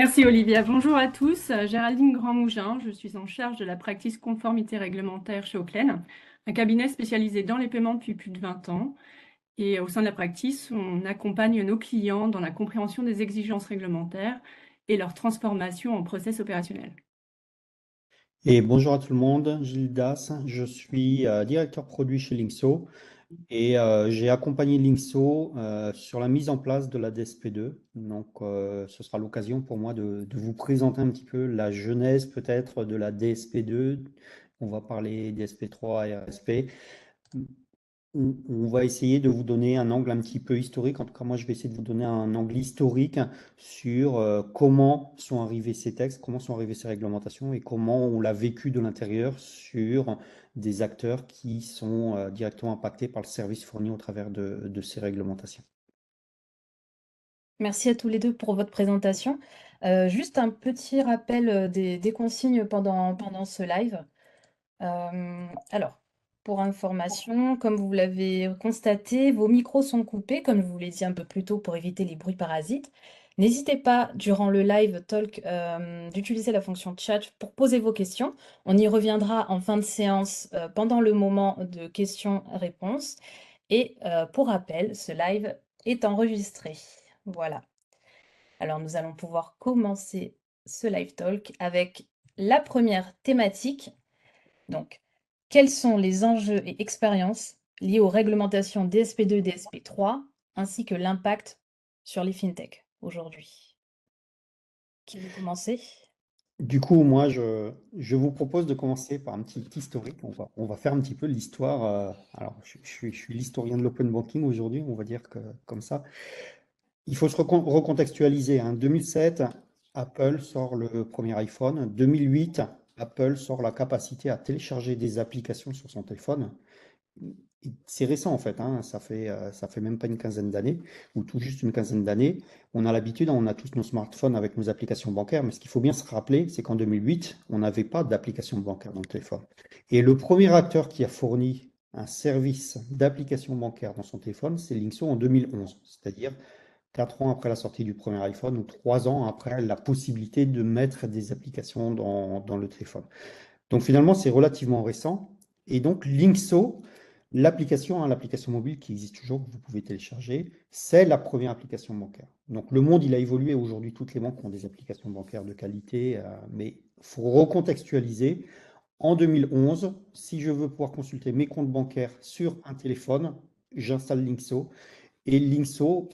Merci Olivia. Bonjour à tous. Géraldine Grandmougin. Je suis en charge de la practice conformité réglementaire chez Oclen, un cabinet spécialisé dans les paiements depuis plus de 20 ans. Et au sein de la practice, on accompagne nos clients dans la compréhension des exigences réglementaires et leur transformation en process opérationnel. Et bonjour à tout le monde, Gilles Das, je suis directeur produit chez Linkso et j'ai accompagné Linkso sur la mise en place de la DSP2. Donc ce sera l'occasion pour moi de vous présenter un petit peu la genèse peut-être de la DSP2. On va parler DSP3 et ASP. On va essayer de vous donner un angle un petit peu historique. En tout cas, moi, je vais essayer de vous donner un angle historique sur comment sont arrivés ces textes, comment sont arrivées ces réglementations et comment on l'a vécu de l'intérieur sur des acteurs qui sont directement impactés par le service fourni au travers de ces réglementations. Merci à tous les deux pour votre présentation. Juste un petit rappel des consignes pendant ce live. Alors, pour information, comme vous l'avez constaté, vos micros sont coupés, comme je vous l'ai dit un peu plus tôt, pour éviter les bruits parasites. N'hésitez pas, durant le live talk, d'utiliser la fonction chat pour poser vos questions. On y reviendra en fin de séance, pendant le moment de questions-réponses. Et pour rappel, ce live est enregistré. Voilà. Alors, nous allons pouvoir commencer ce live talk avec la première thématique. Donc, quels sont les enjeux et expériences liés aux réglementations DSP2 DSP3, ainsi que l'impact sur les fintechs aujourd'hui? Qui veut commencer? Du coup, moi, je vous propose de commencer par un petit historique. On va faire un petit peu l'histoire. Alors, je suis l'historien de l'open banking aujourd'hui, on va dire que comme ça. Il faut se recontextualiser, hein. 2007, Apple sort le premier iPhone. 2008, Apple sort la capacité à télécharger des applications sur son téléphone. C'est récent en fait, hein. Ça fait même pas une quinzaine d'années, ou tout juste une quinzaine d'années. On a l'habitude, on a tous nos smartphones avec nos applications bancaires, mais ce qu'il faut bien se rappeler, c'est qu'en 2008, on n'avait pas d'application bancaire dans le téléphone. Et le premier acteur qui a fourni un service d'application bancaire dans son téléphone, c'est Linkso en 2011, c'est-à-dire 4 ans après la sortie du premier iPhone ou 3 ans après la possibilité de mettre des applications dans le téléphone. Donc finalement, c'est relativement récent. Et donc Linkso, l'application, hein, l'application mobile qui existe toujours, que vous pouvez télécharger, c'est la première application bancaire. Donc le monde, il a évolué. Aujourd'hui, toutes les banques ont des applications bancaires de qualité, mais il faut recontextualiser. En 2011, si je veux pouvoir consulter mes comptes bancaires sur un téléphone, j'installe Linkso. Et Linkso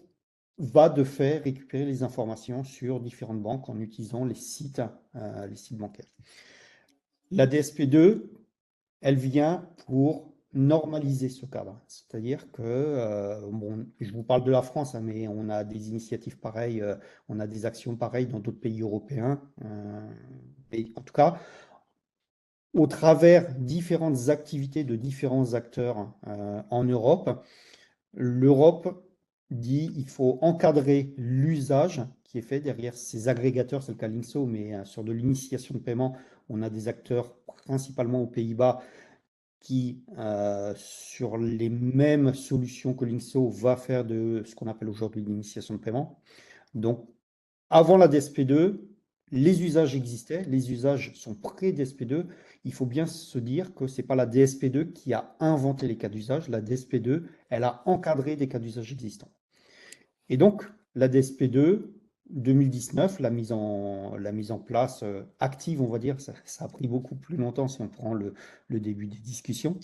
va de fait récupérer les informations sur différentes banques en utilisant les sites bancaires. La DSP2, elle vient pour normaliser ce cadre. C'est-à-dire que, bon, je vous parle de la France, hein, mais on a des initiatives pareilles, on a des actions pareilles dans d'autres pays européens. Mais en tout cas, au travers différentes activités de différents acteurs en Europe, l'Europe dit il faut encadrer l'usage qui est fait derrière ces agrégateurs, c'est le cas Linkso, mais sur de l'initiation de paiement, on a des acteurs principalement aux Pays-Bas qui, sur les mêmes solutions que Linkso, va faire de ce qu'on appelle aujourd'hui l'initiation de paiement. Donc, avant la DSP2, les usages existaient, les usages sont pré-DSP2. Il faut bien se dire que ce n'est pas la DSP2 qui a inventé les cas d'usage, la DSP2, elle a encadré des cas d'usage existants. Et donc, la DSP2, 2019, la mise en place active, on va dire, ça a pris beaucoup plus longtemps si on prend le début des discussions.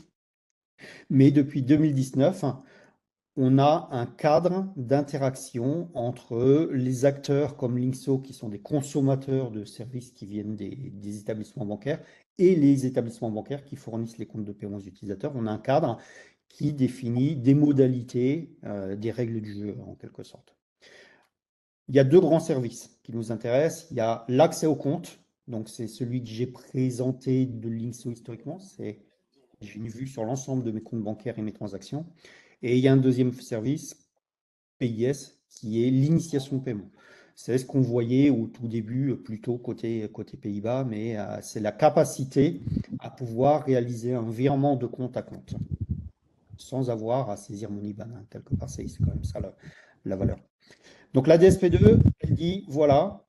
Mais depuis 2019, on a un cadre d'interaction entre les acteurs comme Linkso, qui sont des consommateurs de services qui viennent des établissements bancaires, et les établissements bancaires qui fournissent les comptes de paiement aux utilisateurs. On a un cadre qui définit des modalités, des règles du jeu en quelque sorte. Il y a deux grands services qui nous intéressent. Il y a l'accès au compte, donc c'est celui que j'ai présenté de Linkso historiquement. J'ai une vue sur l'ensemble de mes comptes bancaires et mes transactions. Et il y a un deuxième service, PIS, qui est l'initiation de paiement. C'est ce qu'on voyait au tout début, plutôt côté Pays-Bas, mais c'est la capacité à pouvoir réaliser un virement de compte à compte sans avoir à saisir mon IBAN, hein. Quelque part, c'est quand même ça la valeur. Donc la DSP2, elle dit, voilà,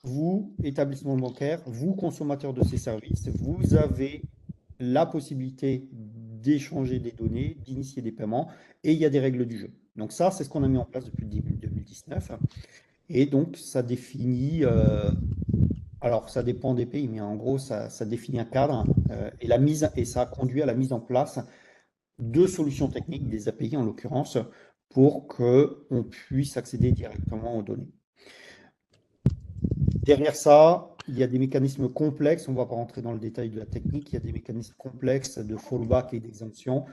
vous, établissement bancaire, vous, consommateur de ces services, vous avez la possibilité d'échanger des données, d'initier des paiements, et il y a des règles du jeu. Donc ça, c'est ce qu'on a mis en place depuis 2019. Et donc, ça définit, alors ça dépend des pays, mais en gros, ça définit un cadre et ça a conduit à la mise en place de solutions techniques, des API en l'occurrence, pour qu'on puisse accéder directement aux données. Derrière ça, il y a des mécanismes complexes, on ne va pas rentrer dans le détail de la technique, il y a des mécanismes complexes de fallback et d'exemption.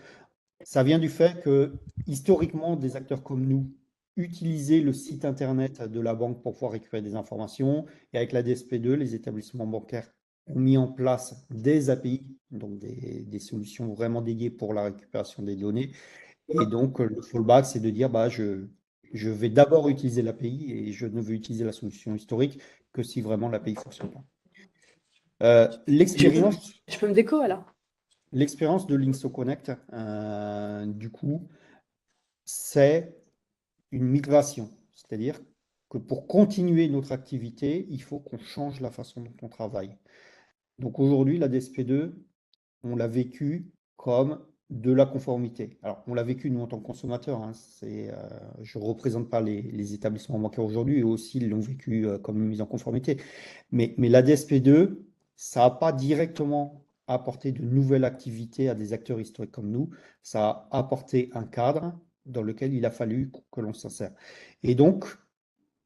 Ça vient du fait que, historiquement, des acteurs comme nous utilisaient le site internet de la banque pour pouvoir récupérer des informations. Et avec la DSP2, les établissements bancaires ont mis en place des API, donc des solutions vraiment dédiées pour la récupération des données. Et donc, le fallback, c'est de dire, bah, je vais d'abord utiliser l'API et je ne veux utiliser la solution historique que si vraiment l'API ne fonctionne pas. Je peux me déco alors. L'expérience de Linkso Connect, du coup, c'est une migration. C'est-à-dire que pour continuer notre activité, il faut qu'on change la façon dont on travaille. Donc aujourd'hui, la DSP2, on l'a vécu comme de la conformité. Alors, on l'a vécu, nous, en tant que consommateurs. Hein, je ne représente pas les établissements bancaires aujourd'hui, eux aussi, ils l'ont vécu comme une mise en conformité. Mais la DSP2, ça n'a pas directement apporté de nouvelles activités à des acteurs historiques comme nous. Ça a apporté un cadre dans lequel il a fallu que l'on s'insère. Et donc,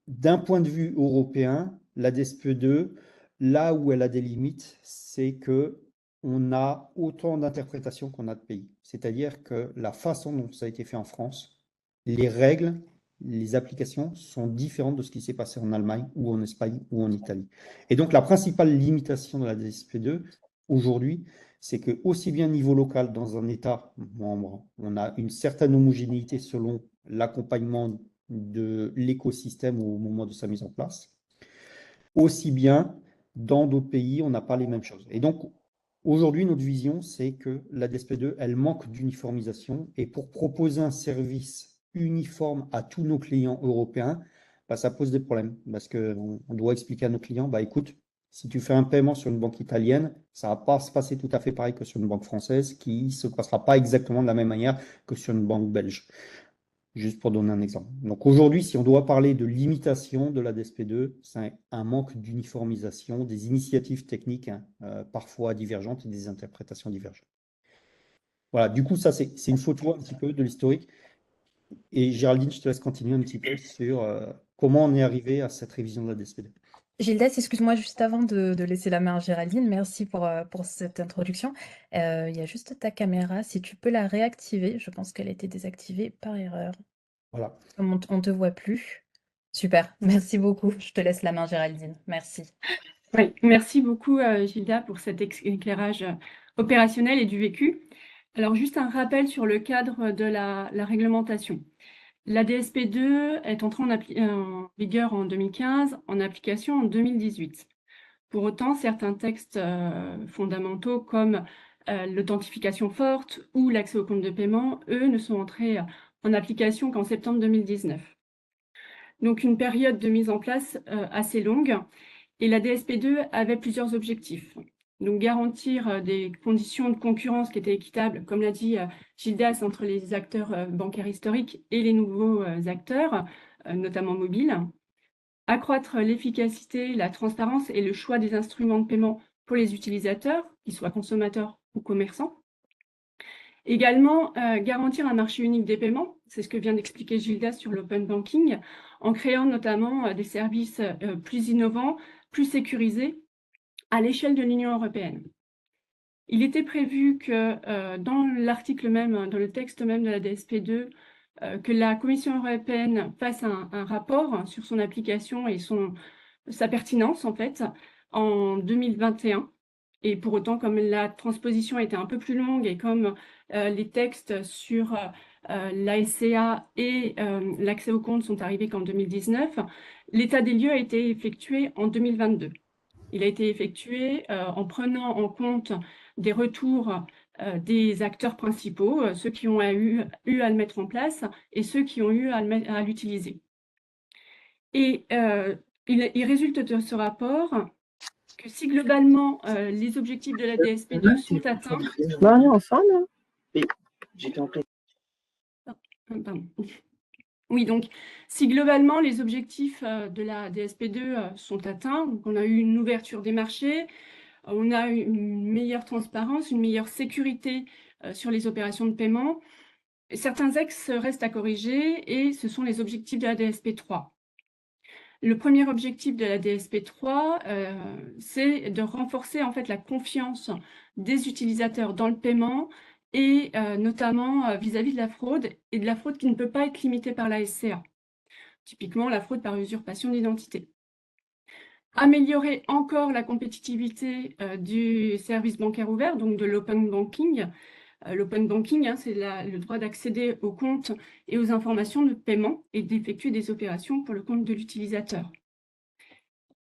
d'un point de vue européen, la DSP2, là où elle a des limites, c'est que on a autant d'interprétations qu'on a de pays. C'est-à-dire que la façon dont ça a été fait en France, les règles, les applications sont différentes de ce qui s'est passé en Allemagne ou en Espagne ou en Italie. Et donc la principale limitation de la DSP2 aujourd'hui, c'est que aussi bien niveau local dans un État membre, on a une certaine homogénéité selon l'accompagnement de l'écosystème au moment de sa mise en place, aussi bien dans d'autres pays, on n'a pas les mêmes choses. Et donc, aujourd'hui, notre vision, c'est que la DSP2, elle manque d'uniformisation. Et pour proposer un service uniforme à tous nos clients européens, bah, ça pose des problèmes. Parce qu'on doit expliquer à nos clients, bah, écoute, si tu fais un paiement sur une banque italienne, ça ne va pas se passer tout à fait pareil que sur une banque française, qui ne se passera pas exactement de la même manière que sur une banque belge. Juste pour donner un exemple. Donc aujourd'hui, si on doit parler de limitation de la DSP2, c'est un manque d'uniformisation, des initiatives techniques parfois divergentes et des interprétations divergentes. Voilà, du coup, ça, c'est une photo un petit peu de l'historique. Et Géraldine, je te laisse continuer un petit peu sur comment on est arrivé à cette révision de la DSP2. Gildas, excuse-moi juste avant de laisser la main à Géraldine, merci pour cette introduction. Il y a juste ta caméra, si tu peux la réactiver, je pense qu'elle a été désactivée par erreur. Voilà. Comme on ne te voit plus. Super, merci beaucoup. Je te laisse la main, Géraldine. Merci. Oui, merci beaucoup Gilda pour cet éclairage opérationnel et du vécu. Alors juste un rappel sur le cadre de la réglementation. La DSP2 est entrée en vigueur en 2015, en application en 2018. Pour autant, certains textes fondamentaux comme l'authentification forte ou l'accès aux comptes de paiement, eux, ne sont entrés en application qu'en septembre 2019. Donc une période de mise en place assez longue. Et la DSP2 avait plusieurs objectifs. Donc garantir des conditions de concurrence qui étaient équitables, comme l'a dit Gildas, entre les acteurs bancaires historiques et les nouveaux acteurs, notamment mobiles. Accroître l'efficacité, la transparence et le choix des instruments de paiement pour les utilisateurs, qu'ils soient consommateurs ou commerçants. Également, garantir un marché unique des paiements, c'est ce que vient d'expliquer Gildas sur l'open banking, en créant notamment des services plus innovants, plus sécurisés à l'échelle de l'Union européenne. Il était prévu que dans l'article même, dans le texte même de la DSP2, que la Commission européenne fasse un rapport sur son application et sa pertinence, en fait, en 2021. Et pour autant, comme la transposition était un peu plus longue et comme les textes sur la SCA et l'accès aux comptes sont arrivés qu'en 2019, l'état des lieux a été effectué en 2022. Il a été effectué en prenant en compte des retours des acteurs principaux, ceux qui ont eu à le mettre en place et ceux qui ont eu à l'utiliser. Et il résulte de ce rapport que si globalement les objectifs de la DSP2 sont atteints, ensemble. J'étais en plein. pardon. Oui, donc si globalement les objectifs de la DSP2 sont atteints, donc on a eu une ouverture des marchés, on a une meilleure transparence, une meilleure sécurité sur les opérations de paiement. Certains axes restent à corriger et ce sont les objectifs de la DSP3. Le premier objectif de la DSP3, c'est de renforcer en fait la confiance des utilisateurs dans le paiement et notamment vis-à-vis de la fraude et de la fraude qui ne peut pas être limitée par la SCA. Typiquement la fraude par usurpation d'identité. Améliorer encore la compétitivité du service bancaire ouvert, donc de l'open banking. L'open banking, c'est le droit d'accéder aux comptes et aux informations de paiement et d'effectuer des opérations pour le compte de l'utilisateur.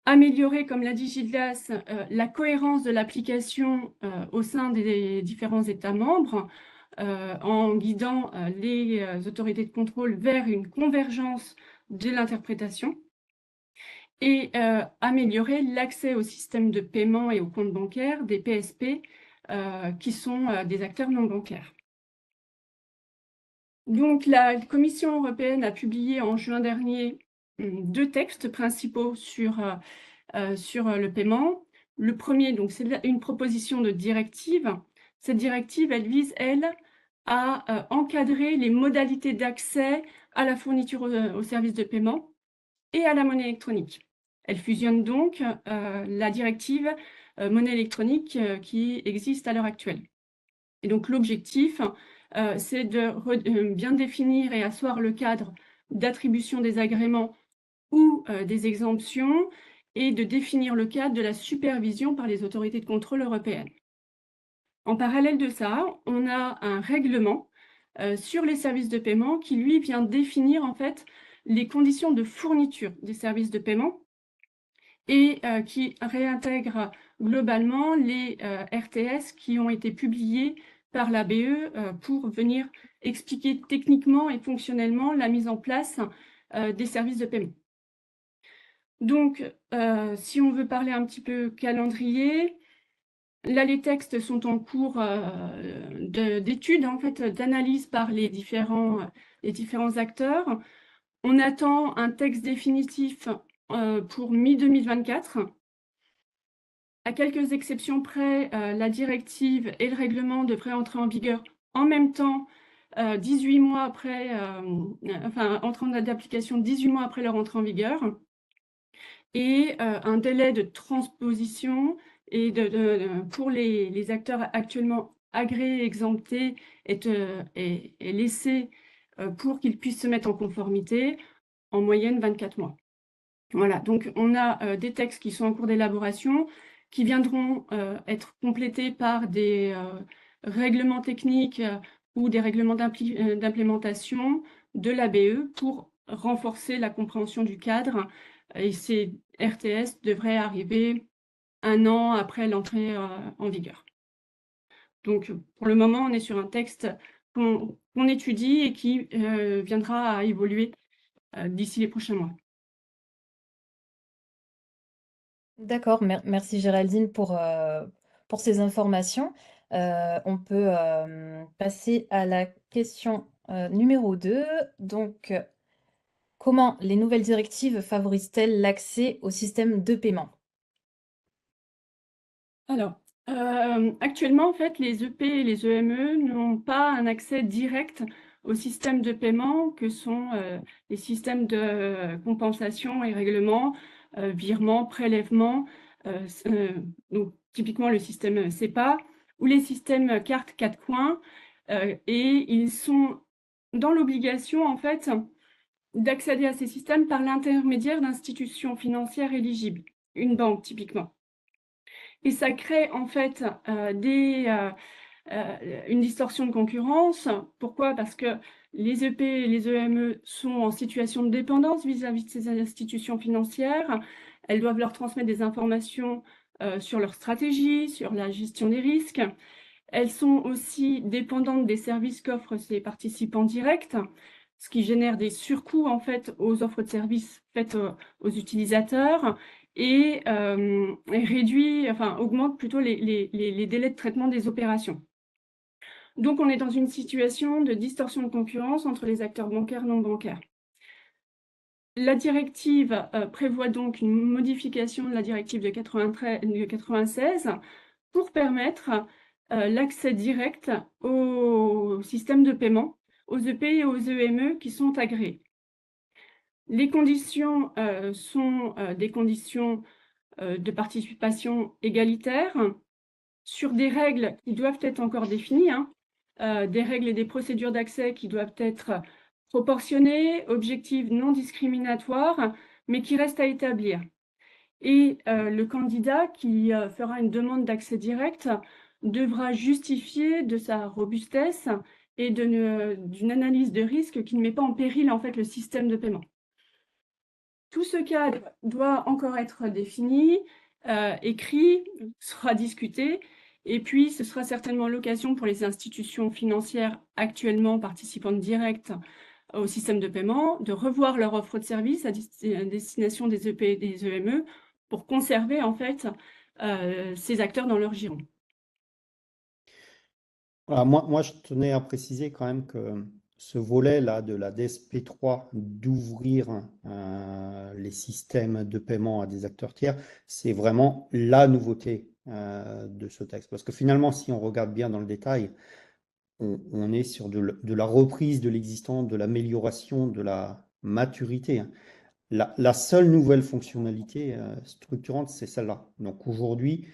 Améliorer, comme l'a dit Gildas, la cohérence de l'application au sein des différents États membres en guidant les autorités de contrôle vers une convergence de l'interprétation et améliorer l'accès au système de paiement et aux comptes bancaires des PSP qui sont des acteurs non bancaires. Donc la Commission européenne a publié en juin dernier 2 textes principaux sur le paiement. Le premier, donc, c'est une proposition de directive. Cette directive, elle vise, elle, à encadrer les modalités d'accès à la fourniture aux services de paiement et à la monnaie électronique. Elle fusionne donc la directive monnaie électronique qui existe à l'heure actuelle. Et donc l'objectif, c'est de bien définir et asseoir le cadre d'attribution des agréments ou des exemptions et de définir le cadre de la supervision par les autorités de contrôle européennes. En parallèle de ça, on a un règlement sur les services de paiement qui, lui, vient définir en fait les conditions de fourniture des services de paiement et qui réintègre globalement les RTS qui ont été publiés par la BE pour venir expliquer techniquement et fonctionnellement la mise en place des services de paiement. Donc, si on veut parler un petit peu calendrier, là, les textes sont en cours d'étude, en fait, d'analyse par les différents acteurs. On attend un texte définitif pour mi-2024. À quelques exceptions près, la directive et le règlement devraient entrer en vigueur en même temps, 18 mois après, enfin, entrant d'application 18 mois après leur entrée en vigueur. Et un délai de transposition et pour les acteurs actuellement agréés, exemptés, est laissé pour qu'ils puissent se mettre en conformité, en moyenne 24 mois. Voilà, donc on a des textes qui sont en cours d'élaboration, qui viendront être complétés par des règlements techniques ou des règlements d'implémentation de l'ABE pour renforcer la compréhension du cadre. Et ces RTS devraient arriver 1 an après l'entrée en vigueur. Donc, pour le moment, on est sur un texte qu'on étudie et qui viendra à évoluer d'ici les prochains mois. D'accord, merci Géraldine pour ces informations. On peut passer à la question numéro 2. Donc, comment les nouvelles directives favorisent-elles l'accès au système de paiement? Alors, actuellement, en fait, les EP et les EME n'ont pas un accès direct aux systèmes de paiement que sont les systèmes de compensation et règlement, virement, prélèvement, donc typiquement le système SEPA ou les systèmes carte 4 coins, et ils sont dans l'obligation, en fait, d'accéder à ces systèmes par l'intermédiaire d'institutions financières éligibles, une banque typiquement. Et ça crée en fait une distorsion de concurrence. Pourquoi? Parce que les EP et les EME sont en situation de dépendance vis-à-vis de ces institutions financières. Elles doivent leur transmettre des informations sur leur stratégie, sur la gestion des risques. Elles sont aussi dépendantes des services qu'offrent ces participants directs. ce qui génère des surcoûts en fait aux offres de services faites aux utilisateurs et augmente plutôt les délais de traitement des opérations. Donc, on est dans une situation de distorsion de concurrence entre les acteurs bancaires et non bancaires. La directive prévoit donc une modification de la directive de 96 pour permettre l'accès direct au système de paiement, aux EP et aux EME qui sont agréés. Les conditions sont des conditions de participation égalitaire sur des règles qui doivent être encore définies, des règles et des procédures d'accès qui doivent être proportionnées, objectives, non discriminatoires, mais qui restent à établir. Et le candidat qui fera une demande d'accès direct devra justifier de sa robustesse et d'une analyse de risque qui ne met pas en péril en fait le système de paiement. Tout ce cadre doit encore être défini, écrit, sera discuté, et puis ce sera certainement l'occasion pour les institutions financières actuellement participantes directes au système de paiement de revoir leur offre de service à destination des EP et des EME pour conserver en fait ces acteurs dans leur giron. Voilà, moi, je tenais à préciser quand même que ce volet-là de la DSP3, d'ouvrir les systèmes de paiement à des acteurs tiers, c'est vraiment la nouveauté de ce texte. Parce que finalement, si on regarde bien dans le détail, on est sur de la reprise de l'existant, de l'amélioration, de la maturité. La seule nouvelle fonctionnalité structurante, c'est celle-là. Donc aujourd'hui,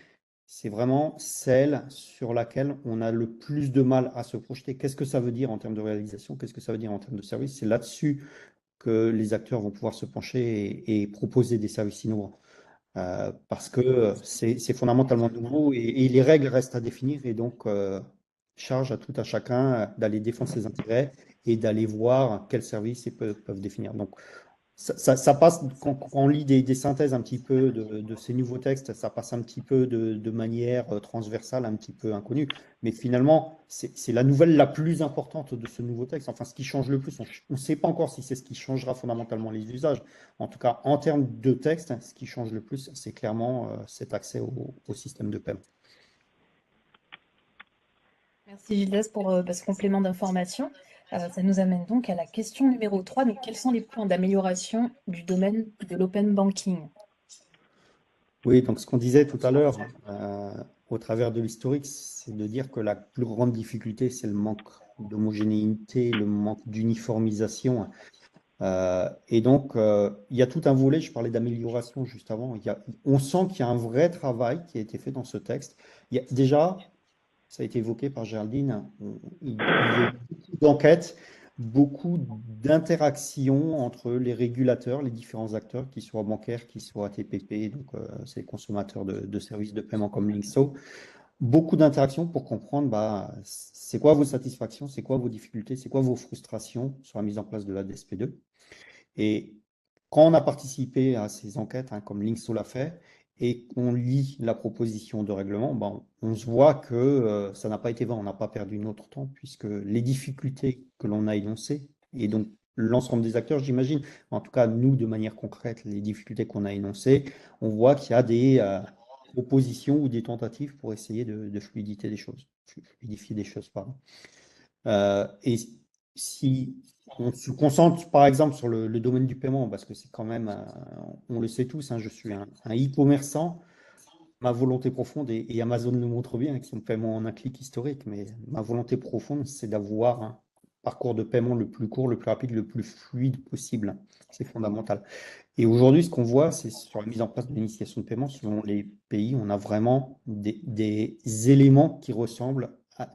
c'est vraiment celle sur laquelle on a le plus de mal à se projeter. Qu'est-ce que ça veut dire en termes de réalisation? Qu'est-ce que ça veut dire en termes de service? C'est là-dessus que les acteurs vont pouvoir se pencher et proposer des services innovants. Parce que c'est fondamentalement nouveau et les règles restent à définir et donc charge à tout à chacun d'aller défendre ses intérêts et d'aller voir quels services ils peuvent définir. Donc, ça passe, quand on lit des synthèses un petit peu de ces nouveaux textes, ça passe un petit peu de manière transversale, un petit peu inconnue. Mais finalement, c'est la nouvelle la plus importante de ce nouveau texte. Enfin, ce qui change le plus, on ne sait pas encore si c'est ce qui changera fondamentalement les usages. En tout cas, en termes de texte, ce qui change le plus, c'est clairement cet accès au système de paiement. Merci Gilles pour ce complément d'information. Ça nous amène donc à la question numéro 3. Donc, quels sont les points d'amélioration du domaine de l'open banking? Oui, donc ce qu'on disait tout à l'heure, au travers de l'historique, c'est de dire que la plus grande difficulté, c'est le manque d'homogénéité, le manque d'uniformisation. Et donc, il y a tout un volet, je parlais d'amélioration juste avant, on sent qu'il y a un vrai travail qui a été fait dans ce texte. Déjà, ça a été évoqué par Géraldine, il y a eu beaucoup d'enquêtes, beaucoup d'interactions entre les régulateurs, les différents acteurs, qu'ils soient bancaires, qu'ils soient TPP, donc c'est les consommateurs de services de paiement comme Linkso. Beaucoup d'interactions pour comprendre c'est quoi vos satisfactions, c'est quoi vos difficultés, c'est quoi vos frustrations sur la mise en place de la DSP2. Et quand on a participé à ces enquêtes, comme Linkso l'a fait, et qu'on lit la proposition de règlement, on se voit que ça n'a pas été vain, on n'a pas perdu notre temps, puisque les difficultés que l'on a énoncées, et donc l'ensemble des acteurs, j'imagine, en tout cas nous de manière concrète, les difficultés qu'on a énoncées, on voit qu'il y a des propositions ou des tentatives pour essayer de fluidifier des choses. Pardon. Et si on se concentre par exemple sur le domaine du paiement, parce que c'est quand même, on le sait tous, je suis un e-commerçant, ma volonté profonde, et Amazon le montre bien avec son paiement en un clic historique, mais ma volonté profonde, c'est d'avoir un parcours de paiement le plus court, le plus rapide, le plus fluide possible. C'est fondamental. Et aujourd'hui, ce qu'on voit, c'est sur la mise en place de l'initiation de paiement, selon les pays, on a vraiment des éléments qui ressemblent,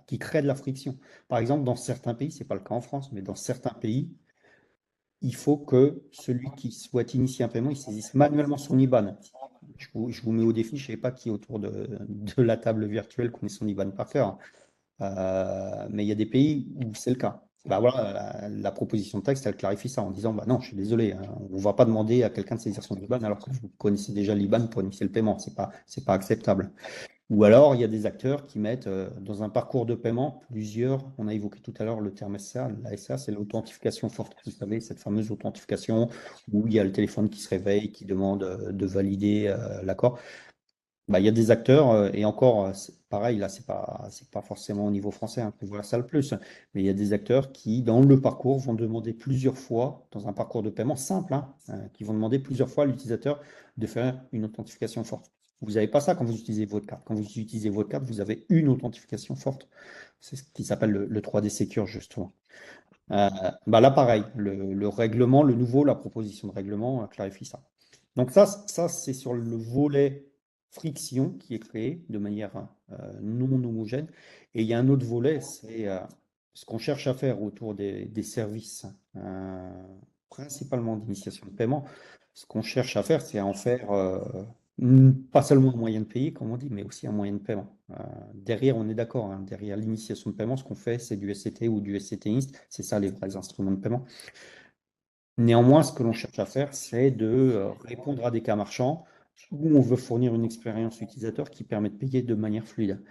qui créent de la friction. Par exemple, dans certains pays, ce n'est pas le cas en France, mais dans certains pays, il faut que celui qui souhaite initier un paiement, il saisisse manuellement son IBAN. Je vous mets au défi, je ne sais pas qui autour de la table virtuelle connaît son IBAN par cœur. Mais il y a des pays où c'est le cas. Voilà, la proposition de texte, elle clarifie ça en disant non, je suis désolé, on ne va pas demander à quelqu'un de saisir son IBAN alors que vous connaissez déjà l'IBAN pour initier le paiement. C'est pas acceptable. Ou alors, il y a des acteurs qui mettent dans un parcours de paiement plusieurs, on a évoqué tout à l'heure le terme SCA, la SCA, c'est l'authentification forte. Vous savez, cette fameuse authentification où il y a le téléphone qui se réveille, qui demande de valider l'accord. Bah, il y a des acteurs, et encore, pareil, là, c'est pas forcément au niveau français, hein, qu'on voit ça le plus, mais il y a des acteurs qui, dans le parcours, vont demander plusieurs fois, dans un parcours de paiement simple, hein, qui vont demander plusieurs fois à l'utilisateur de faire une authentification forte. Vous n'avez pas ça quand vous utilisez votre carte. Quand vous utilisez votre carte, vous avez une authentification forte. C'est ce qui s'appelle le 3D Secure, justement. Bah là, pareil, le règlement, le nouveau, la proposition de règlement clarifie ça. Donc ça c'est sur le volet friction qui est créé de manière non homogène. Et il y a un autre volet, c'est ce qu'on cherche à faire autour des services, principalement d'initiation de paiement. Ce qu'on cherche à faire, c'est à en faire pas seulement un moyen de payer, comme on dit, mais aussi un moyen de paiement. Derrière, on est d'accord, hein, derrière l'initiation de paiement, ce qu'on fait, c'est du SCT ou du SCT Inst, c'est ça les vrais instruments de paiement. Néanmoins, ce que l'on cherche à faire, c'est de répondre à des cas marchands où on veut fournir une expérience utilisateur qui permet de payer de manière fluide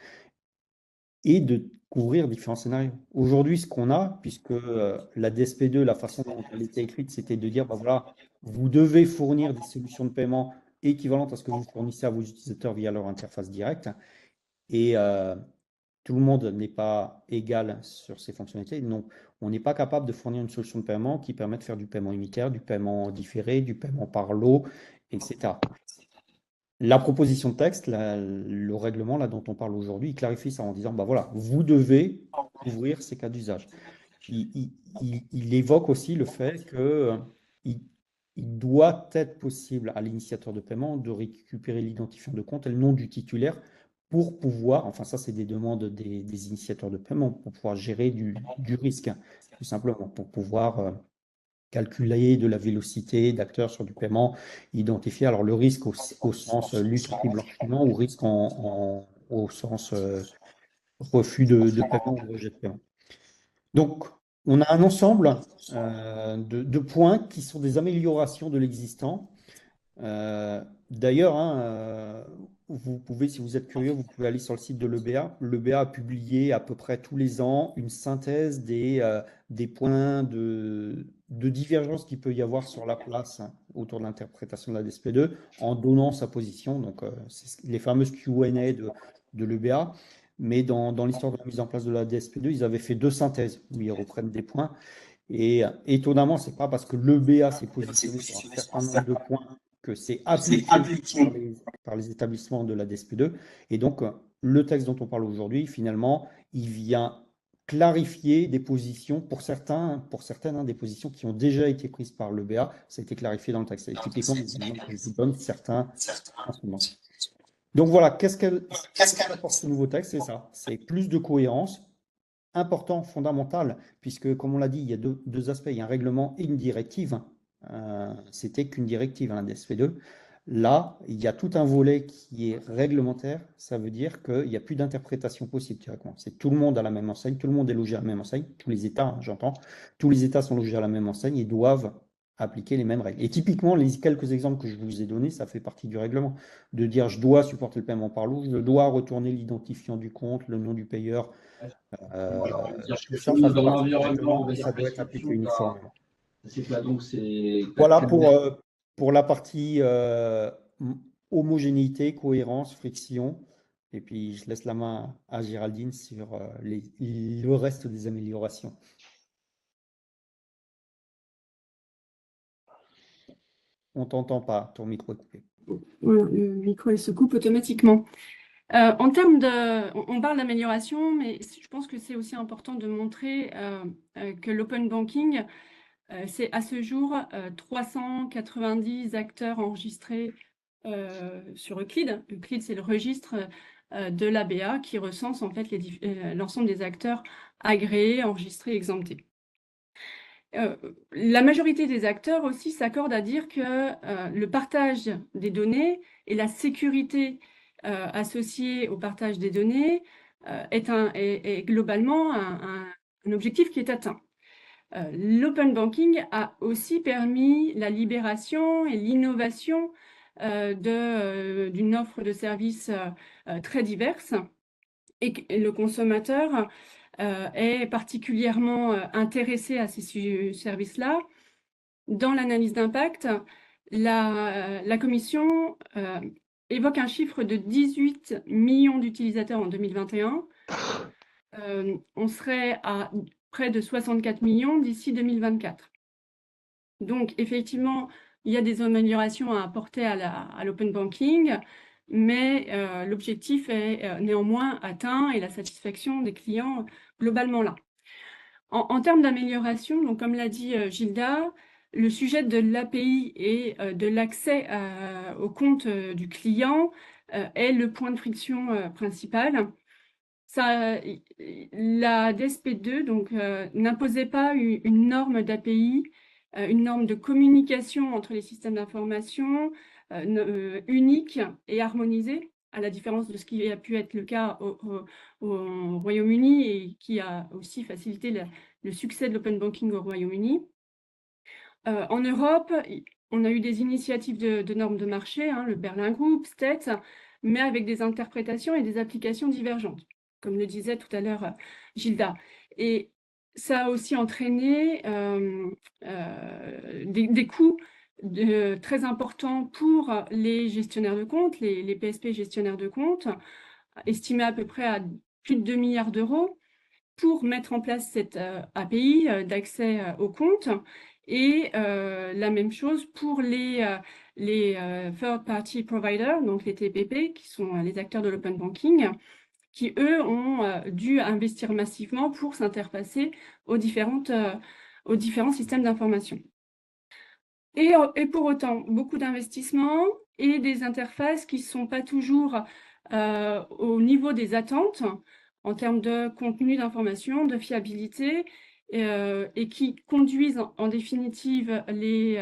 et de couvrir différents scénarios. Aujourd'hui, ce qu'on a, puisque la DSP2, la façon dont elle était écrite, c'était de dire, bah voilà, vous devez fournir des solutions de paiement équivalentes à ce que vous fournissez à vos utilisateurs via leur interface directe. Et tout le monde n'est pas égal sur ces fonctionnalités. Donc, on n'est pas capable de fournir une solution de paiement qui permet de faire du paiement unitaire, du paiement différé, du paiement par lot, etc. La proposition de texte, le règlement là, dont on parle aujourd'hui, il clarifie ça en disant, bah voilà, vous devez couvrir ces cas d'usage. Il évoque aussi le fait que il doit être possible à l'initiateur de paiement de récupérer l'identifiant de compte et le nom du titulaire pour pouvoir, enfin ça c'est des demandes des initiateurs de paiement, pour pouvoir gérer du risque, tout simplement, pour pouvoir calculer de la vélocité d'acteurs sur du paiement, identifier alors le risque au sens lutte anti-blanchiment ou risque au sens refus de paiement ou rejet de paiement. Donc, on a un ensemble de points qui sont des améliorations de l'existant. D'ailleurs, hein, vous pouvez, si vous êtes curieux, vous pouvez aller sur le site de l'EBA. L'EBA a publié à peu près tous les ans une synthèse des points de divergence qu'il peut y avoir sur la place, hein, autour de l'interprétation de la DSP2 en donnant sa position. Donc, c'est les fameuses Q&A de l'EBA. Mais dans l'histoire de la mise en place de la DSP2, ils avaient fait 2 synthèses où ils reprennent des points. Et étonnamment, c'est pas parce que l'EBA s'est positionné sur un certain nombre de points que c'est appliqué par les établissements de la DSP2. Et donc, le texte dont on parle aujourd'hui, finalement, il vient clarifier des positions pour certaines, hein, des positions qui ont déjà été prises par l'EBA. Ça a été clarifié dans le texte. Et typiquement, je vous donne certains instruments. Donc voilà, qu'est-ce qu'apporte ce nouveau texte? C'est ça, c'est plus de cohérence, important, fondamental, puisque comme on l'a dit, il y a deux aspects, il y a un règlement et une directive. C'était qu'une directive, hein, la DSP2. Là, il y a tout un volet qui est réglementaire, ça veut dire qu'il n'y a plus d'interprétation possible directement. C'est tout le monde à la même enseigne, tout le monde est logé à la même enseigne, tous les États, hein, j'entends, tous les États sont logés à la même enseigne et doivent appliquer les mêmes règles. Et typiquement, les quelques exemples que je vous ai donnés, ça fait partie du règlement. De dire, je dois supporter le paiement par lot, je dois retourner l'identifiant du compte, le nom du payeur. Tout ça, ça doit être appliqué uniformément. Voilà pour la partie homogénéité, cohérence, friction. Et puis, je laisse la main à Géraldine sur le reste des améliorations. On ne t'entend pas, ton micro est coupé. Le micro, il se coupe automatiquement. En termes on parle d'amélioration, mais je pense que c'est aussi important de montrer que l'open banking, c'est à ce jour 390 acteurs enregistrés sur Euclid. Euclid, c'est le registre de l'ABA qui recense en fait l'ensemble des acteurs agréés, enregistrés, exemptés. La majorité des acteurs aussi s'accordent à dire que le partage des données et la sécurité associée au partage des données est globalement un objectif qui est atteint. L'open banking a aussi permis la libération et l'innovation d'une offre de services très diverse et que le consommateur est particulièrement intéressé à ces services-là. Dans l'analyse d'impact, la Commission évoque un chiffre de 18 millions d'utilisateurs en 2021. On serait à près de 64 millions d'ici 2024. Donc, effectivement, il y a des améliorations à apporter à l'open banking, mais l'objectif est néanmoins atteint et la satisfaction des clients globalement là. En termes d'amélioration, donc comme l'a dit Gilda, le sujet de l'API et de l'accès au compte du client est le point de friction principal. La DSP2 donc, n'imposait pas une norme d'API, une norme de communication entre les systèmes d'information unique et harmonisée, à la différence de ce qui a pu être le cas au Royaume-Uni et qui a aussi facilité le succès de l'open banking au Royaume-Uni. En Europe, on a eu des initiatives de normes de marché, le Berlin Group, STET, mais avec des interprétations et des applications divergentes, comme le disait tout à l'heure Gilda. Et ça a aussi entraîné des coûts très importants pour les gestionnaires de compte, les PSP gestionnaires de compte, estimés à peu près à plus de 2 milliards d'euros pour mettre en place cette API d'accès au compte. Et la même chose pour les third-party providers, donc les TPP, qui sont les acteurs de l'open banking, qui, eux, ont dû investir massivement pour s'interfacer aux différents systèmes d'information. Et pour autant, beaucoup d'investissements et des interfaces qui ne sont pas toujours au niveau des attentes en termes de contenu d'information, de fiabilité, et qui conduisent en définitive les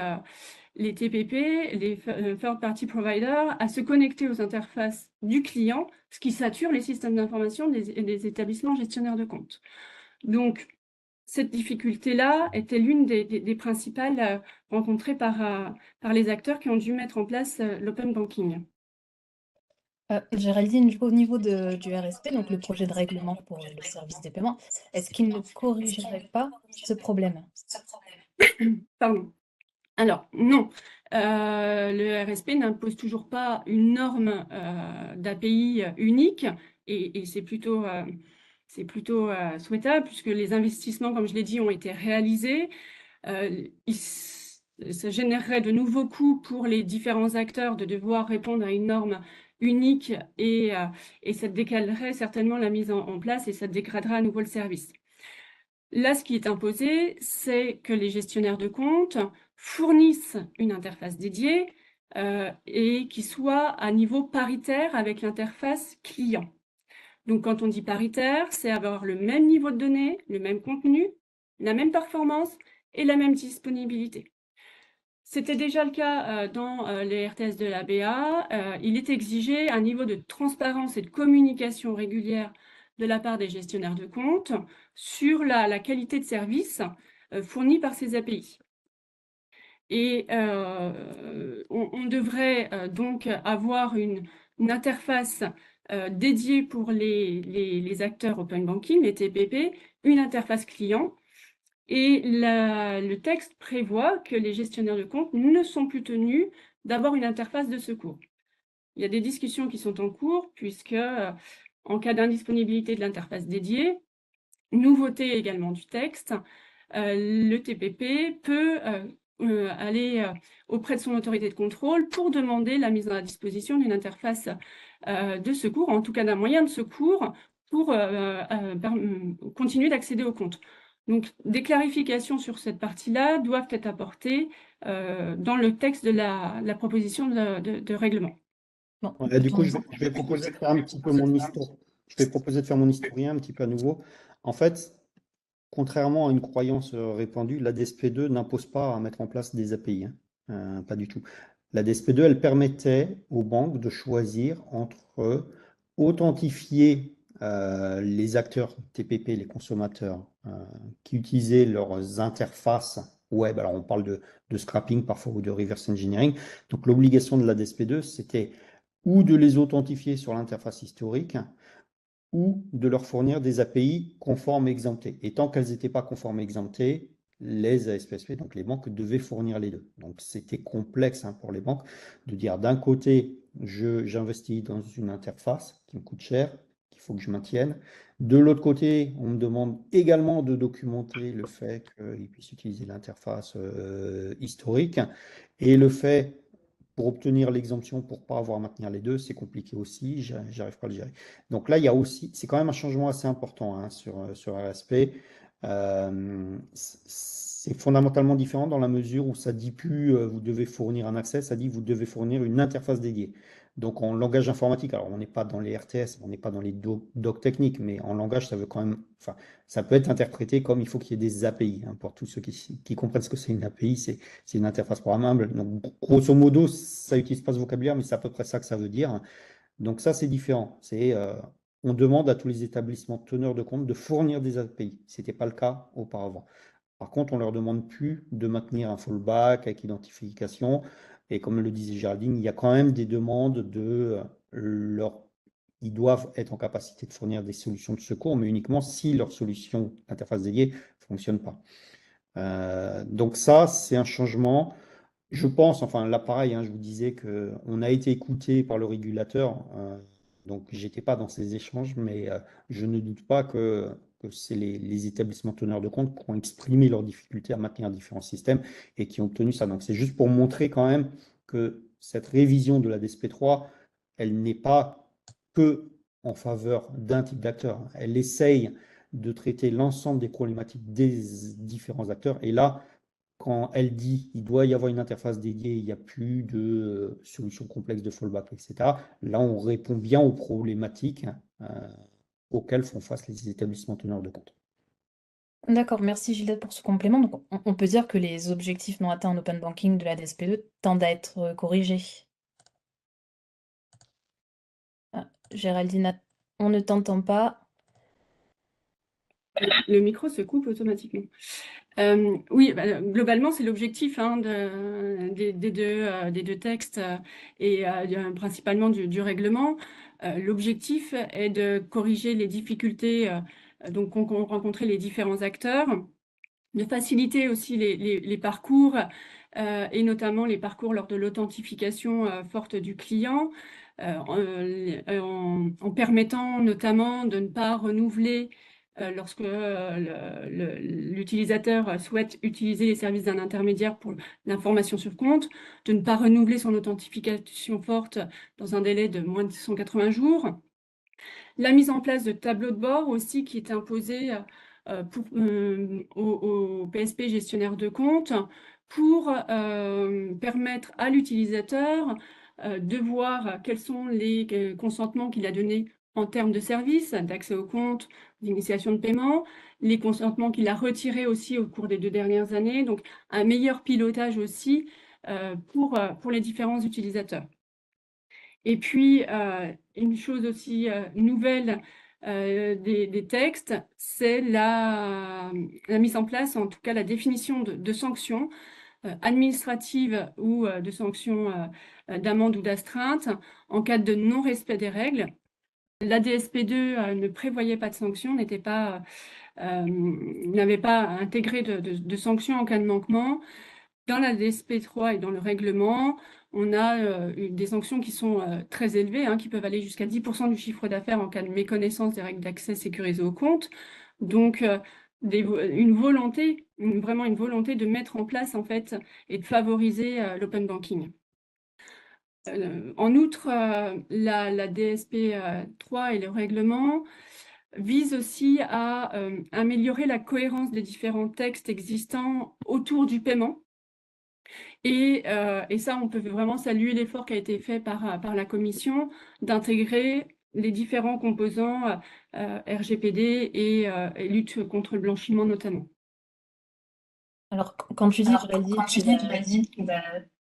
TPP, les third-party providers, à se connecter aux interfaces du client, ce qui sature les systèmes d'information des établissements gestionnaires de compte. Donc, cette difficulté-là était l'une des principales rencontrées par les acteurs qui ont dû mettre en place l'open banking. Géraldine, au niveau du RSP, donc le projet de règlement pour le service des paiements, est-ce qu'il ne corrigerait pas ce problème? Pardon. Alors, non. Le RSP n'impose toujours pas une norme d'API unique et c'est plutôt souhaitable puisque les investissements, comme je l'ai dit, ont été réalisés. Ça générerait de nouveaux coûts pour les différents acteurs de devoir répondre à une norme unique et ça décalerait certainement la mise en place et ça dégradera à nouveau le service. Là, ce qui est imposé, c'est que les gestionnaires de compte fournissent une interface dédiée et qui soit à niveau paritaire avec l'interface client. Donc, quand on dit paritaire, c'est avoir le même niveau de données, le même contenu, la même performance et la même disponibilité. C'était déjà le cas dans les RTS de la BA. Il est exigé un niveau de transparence et de communication régulière de la part des gestionnaires de compte sur la qualité de service fournie par ces API. Et on devrait donc avoir une interface dédiée pour les acteurs open banking, les TPP, une interface client. Et le texte prévoit que les gestionnaires de compte ne sont plus tenus d'avoir une interface de secours. Il y a des discussions qui sont en cours puisque en cas d'indisponibilité de l'interface dédiée, nouveauté également du texte, le TPP peut aller auprès de son autorité de contrôle pour demander la mise à disposition d'une interface de secours, en tout cas d'un moyen de secours pour continuer d'accéder au compte. Donc, des clarifications sur cette partie-là doivent être apportées dans le texte de la proposition de règlement. Bon, Du coup, je vais proposer de faire un petit peu mon histoire. Je vais proposer de faire mon historien un petit peu à nouveau. En fait, contrairement à une croyance répandue, la DSP2 n'impose pas à mettre en place des API, pas du tout. La DSP2, elle permettait aux banques de choisir entre authentifier les acteurs TPP, les consommateurs qui utilisaient leurs interfaces web. Alors, on parle de scrapping parfois ou de reverse engineering. Donc, l'obligation de la DSP2, c'était ou de les authentifier sur l'interface historique, ou de leur fournir des API conformes exemptées. Et tant qu'elles n'étaient pas conformes exemptées, les ASPSP, donc les banques, devaient fournir les deux. Donc c'était complexe pour les banques de dire d'un côté, j'investis dans une interface qui me coûte cher, qu'il faut que je maintienne. De l'autre côté, on me demande également de documenter le fait qu'ils puissent utiliser l'interface historique et le fait pour obtenir l'exemption, pour ne pas avoir à maintenir les deux, c'est compliqué aussi, j'arrive pas à le gérer. Donc là, il y a aussi, c'est quand même un changement assez important sur RSP. C'est fondamentalement différent dans la mesure où ça dit plus vous devez fournir un accès, ça dit vous devez fournir une interface dédiée. Donc en langage informatique, alors on n'est pas dans les RTS, on n'est pas dans les docs techniques, mais en langage, ça veut quand même, enfin, ça peut être interprété comme il faut qu'il y ait des API. Pour tous ceux qui comprennent ce que c'est une API, c'est une interface programmable. Donc grosso modo, ça n'utilise pas ce vocabulaire, mais c'est à peu près ça que ça veut dire. Donc ça, c'est différent. On demande à tous les établissements teneurs de compte de fournir des API. Ce n'était pas le cas auparavant. Par contre, on ne leur demande plus de maintenir un fallback avec identification. Et comme le disait Géraldine, il y a quand même des demandes ils doivent être en capacité de fournir des solutions de secours, mais uniquement si leur solution interface dédiée ne fonctionne pas. Donc ça, c'est un changement. Je pense, enfin là pareil, je vous disais qu'on a été écouté par le régulateur, donc j'étais pas dans ces échanges, mais je ne doute pas que c'est les établissements teneurs de compte qui ont exprimé leurs difficultés à maintenir différents systèmes et qui ont obtenu ça. Donc c'est juste pour montrer quand même que cette révision de la DSP3, elle n'est pas que en faveur d'un type d'acteur. Elle essaye de traiter l'ensemble des problématiques des différents acteurs. Et là, quand elle dit il doit y avoir une interface dédiée, il n'y a plus de solution complexe de fallback, etc., là, on répond bien aux problématiques auxquelles font face les établissements teneurs de compte. D'accord, merci Gilles pour ce complément. Donc, on peut dire que les objectifs non atteints en open banking de la DSP2 tendent à être corrigés. Ah, Géraldine, on ne t'entend pas. Le micro se coupe automatiquement. Oui, globalement, c'est l'objectif des deux textes et principalement du règlement. L'objectif est de corriger les difficultés qu'ont rencontré les différents acteurs, de faciliter aussi les parcours et notamment les parcours lors de l'authentification forte du client, en permettant notamment de ne pas renouveler lorsque l'utilisateur souhaite utiliser les services d'un intermédiaire pour l'information sur compte, de ne pas renouveler son authentification forte dans un délai de moins de 180 jours. La mise en place de tableaux de bord aussi qui est imposée aux PSP gestionnaires de compte pour permettre à l'utilisateur de voir quels sont les consentements qu'il a donnés en termes de services, d'accès au compte, d'initiation de paiement, les consentements qu'il a retirés aussi au cours des 2 dernières années, donc un meilleur pilotage aussi pour les différents utilisateurs. Et puis, une chose aussi nouvelle des textes, c'est la mise en place, en tout cas la définition de sanctions administratives ou de sanctions d'amende ou d'astreinte en cas de non-respect des règles. La DSP2 ne prévoyait pas de sanctions, n'avait pas intégré de sanctions en cas de manquement. Dans la DSP3 et dans le règlement, on a des sanctions qui sont très élevées, qui peuvent aller jusqu'à 10% du chiffre d'affaires en cas de méconnaissance des règles d'accès sécurisées au compte. Donc, vraiment une volonté de mettre en place en fait et de favoriser l'open banking. En outre, la DSP3 et le règlement visent aussi à améliorer la cohérence des différents textes existants autour du paiement. Et ça, on peut vraiment saluer l'effort qui a été fait par la Commission d'intégrer les différents composants RGPD et lutte contre le blanchiment notamment. Alors, quand tu dis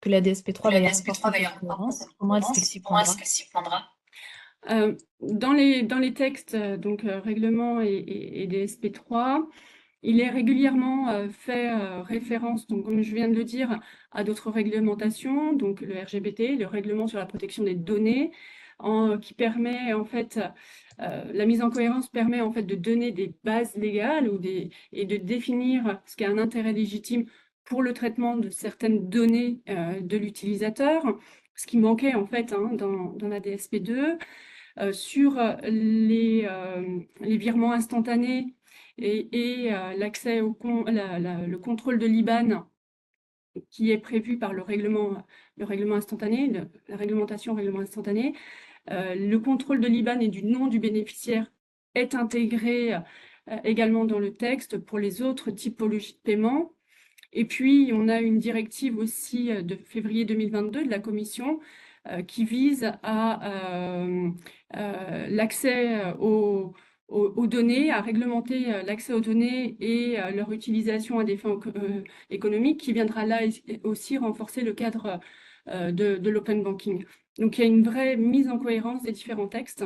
que la DSP3 va y avoir cohérence, comment est-ce qu'elle s'y prendra? Dans les textes, donc règlement et DSP3, Il est régulièrement fait référence, donc, comme je viens de le dire, à d'autres réglementations, donc le RGPD, le règlement sur la protection des données, qui permet en fait, la mise en cohérence permet en fait de donner des bases légales et de définir ce qu'est un intérêt légitime pour le traitement de certaines données de l'utilisateur, ce qui manquait en fait dans la DSP2. Sur les virements instantanés et l'accès le contrôle de l'IBAN qui est prévu par le règlement instantané, la réglementation règlement instantané. Le contrôle de l'IBAN et du nom du bénéficiaire est intégré également dans le texte pour les autres typologies de paiement. Et puis, on a une directive aussi de février 2022 de la Commission qui vise à l'accès aux données, à réglementer l'accès aux données et leur utilisation à des fins économiques, qui viendra là aussi renforcer le cadre de l'open banking. Donc, il y a une vraie mise en cohérence des différents textes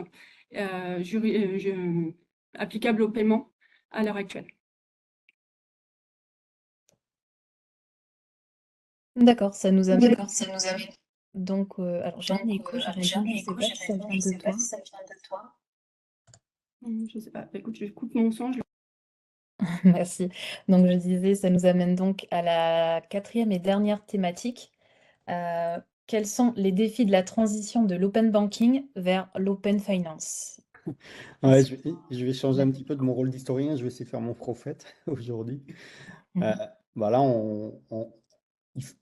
applicables au paiement à l'heure actuelle. D'accord, ça nous amène. Donc, alors j'ai un écho, Géraldine, je ne sais pas si ça vient de toi. Je sais pas. Écoute, je coupe mon son. Merci. Donc, je disais, ça nous amène donc à la 4e et dernière thématique. Quels sont les défis de la transition de l'open banking vers l'open finance? Ouais, je vais changer un petit peu de mon rôle d'historien, je vais essayer de faire mon prophète aujourd'hui. Là,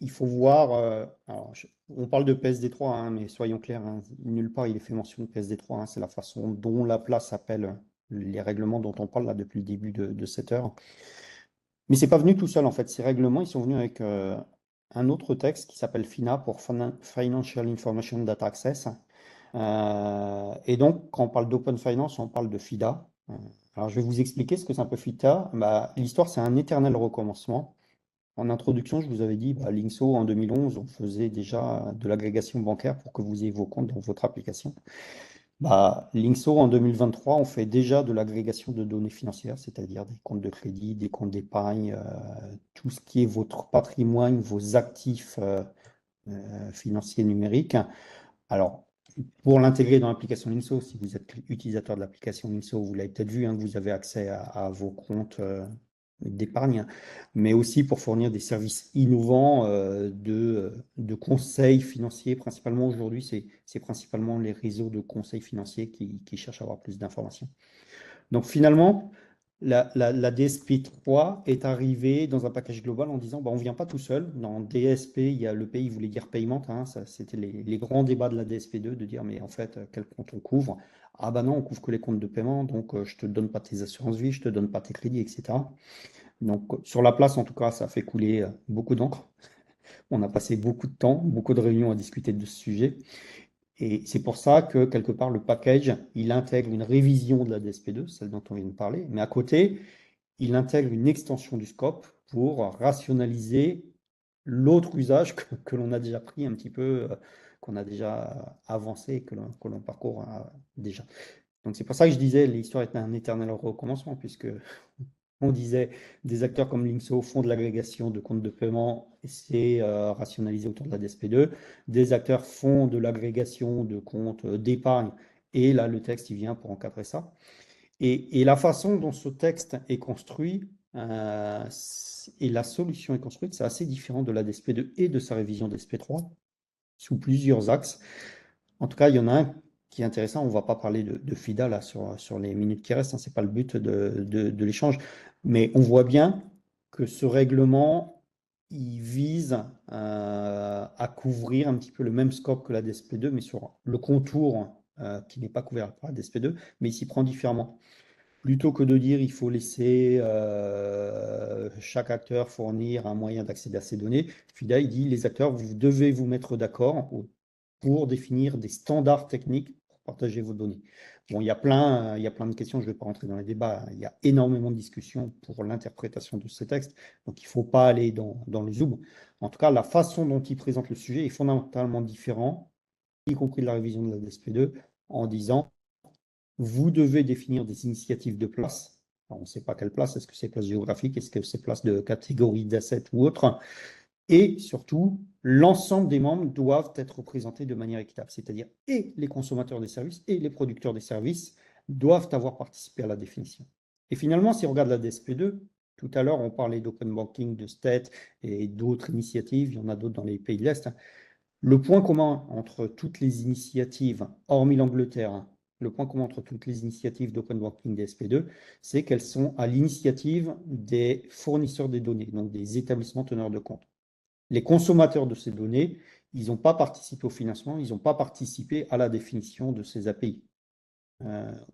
il faut voir. Alors, on parle de PSD3, hein, mais soyons clairs, hein, nulle part il est fait mention de PSD3. Hein, c'est la façon dont la place appelle les règlements dont on parle là depuis le début de cette heure. Mais c'est pas venu tout seul en fait. Ces règlements, ils sont venus avec un autre texte qui s'appelle FINA pour Financial Information Data Access. Et donc, quand on parle d'open finance, on parle de FIDA. Alors, je vais vous expliquer ce que c'est un peu FIDA. L'histoire, c'est un éternel recommencement. En introduction, je vous avais dit, Linkso, en 2011, on faisait déjà de l'agrégation bancaire pour que vous ayez vos comptes dans votre application. Linkso, en 2023, on fait déjà de l'agrégation de données financières, c'est-à-dire des comptes de crédit, des comptes d'épargne, tout ce qui est votre patrimoine, vos actifs financiers numériques. Alors, pour l'intégrer dans l'application Linkso, si vous êtes utilisateur de l'application Linkso, vous l'avez peut-être vu, hein, vous avez accès à vos comptes d'épargne, mais aussi pour fournir des services innovants de conseils financiers. Principalement aujourd'hui, c'est principalement les réseaux de conseils financiers qui cherchent à avoir plus d'informations. Donc finalement, la DSP3 est arrivée dans un package global en disant on ne vient pas tout seul. Dans DSP, il y a le pays voulait dire payment. Hein, c'était les grands débats de la DSP2 de dire mais en fait, quel compte on couvre? Ah non, on couvre que les comptes de paiement, donc je ne te donne pas tes assurances vie, je ne te donne pas tes crédits, etc. Donc sur la place, en tout cas, ça a fait couler beaucoup d'encre. On a passé beaucoup de temps, beaucoup de réunions à discuter de ce sujet. Et c'est pour ça que, quelque part, le package, il intègre une révision de la DSP2, celle dont on vient de parler, mais à côté, il intègre une extension du scope pour rationaliser l'autre usage que l'on a déjà pris un petit peu, qu'on a déjà avancé et que l'on parcourt déjà. Donc c'est pour ça que je disais, l'histoire est un éternel recommencement, puisque on disait des acteurs comme Linkso font de l'agrégation de comptes de paiement et c'est rationalisé autour de la DSP2. Des acteurs font de l'agrégation de comptes d'épargne et là, le texte, il vient pour encadrer ça. Et la façon dont ce texte est construit et la solution est construite, c'est assez différent de la DSP2 et de sa révision DSP3 sous plusieurs axes. En tout cas, il y en a un qui est intéressant. On ne va pas parler de FIDA là, sur les minutes qui restent, hein, ce n'est pas le but de l'échange. Mais on voit bien que ce règlement, il vise à couvrir un petit peu le même scope que la DSP2, mais sur le contour qui n'est pas couvert par la DSP2, mais il s'y prend différemment. Plutôt que de dire il faut laisser chaque acteur fournir un moyen d'accéder à ces données, FIDA, il dit les acteurs, vous devez vous mettre d'accord pour définir des standards techniques pour partager vos données. Bon, il y a plein de questions, je ne vais pas rentrer dans les débats, il y a énormément de discussions pour l'interprétation de ce texte, donc il ne faut pas aller dans le zoom. En tout cas, la façon dont il présente le sujet est fondamentalement différente, y compris de la révision de la DSP2, en disant vous devez définir des initiatives de place Alors, on ne sait pas quelle place, est-ce que c'est place géographique, est-ce que c'est place de catégorie d'assets ou autre. Et surtout, l'ensemble des membres doivent être représentés de manière équitable, c'est-à-dire et les consommateurs des services et les producteurs des services doivent avoir participé à la définition. Et finalement, si on regarde la DSP2, tout à l'heure, on parlait d'open banking, de STET et d'autres initiatives, il y en a d'autres dans les pays de l'Est. Le point commun entre toutes les initiatives, hormis l'Angleterre, le point commun entre toutes les initiatives d'open banking DSP2, c'est qu'elles sont à l'initiative des fournisseurs des données, donc des établissements teneurs de compte. Les consommateurs de ces données, ils n'ont pas participé au financement, ils n'ont pas participé à la définition de ces API,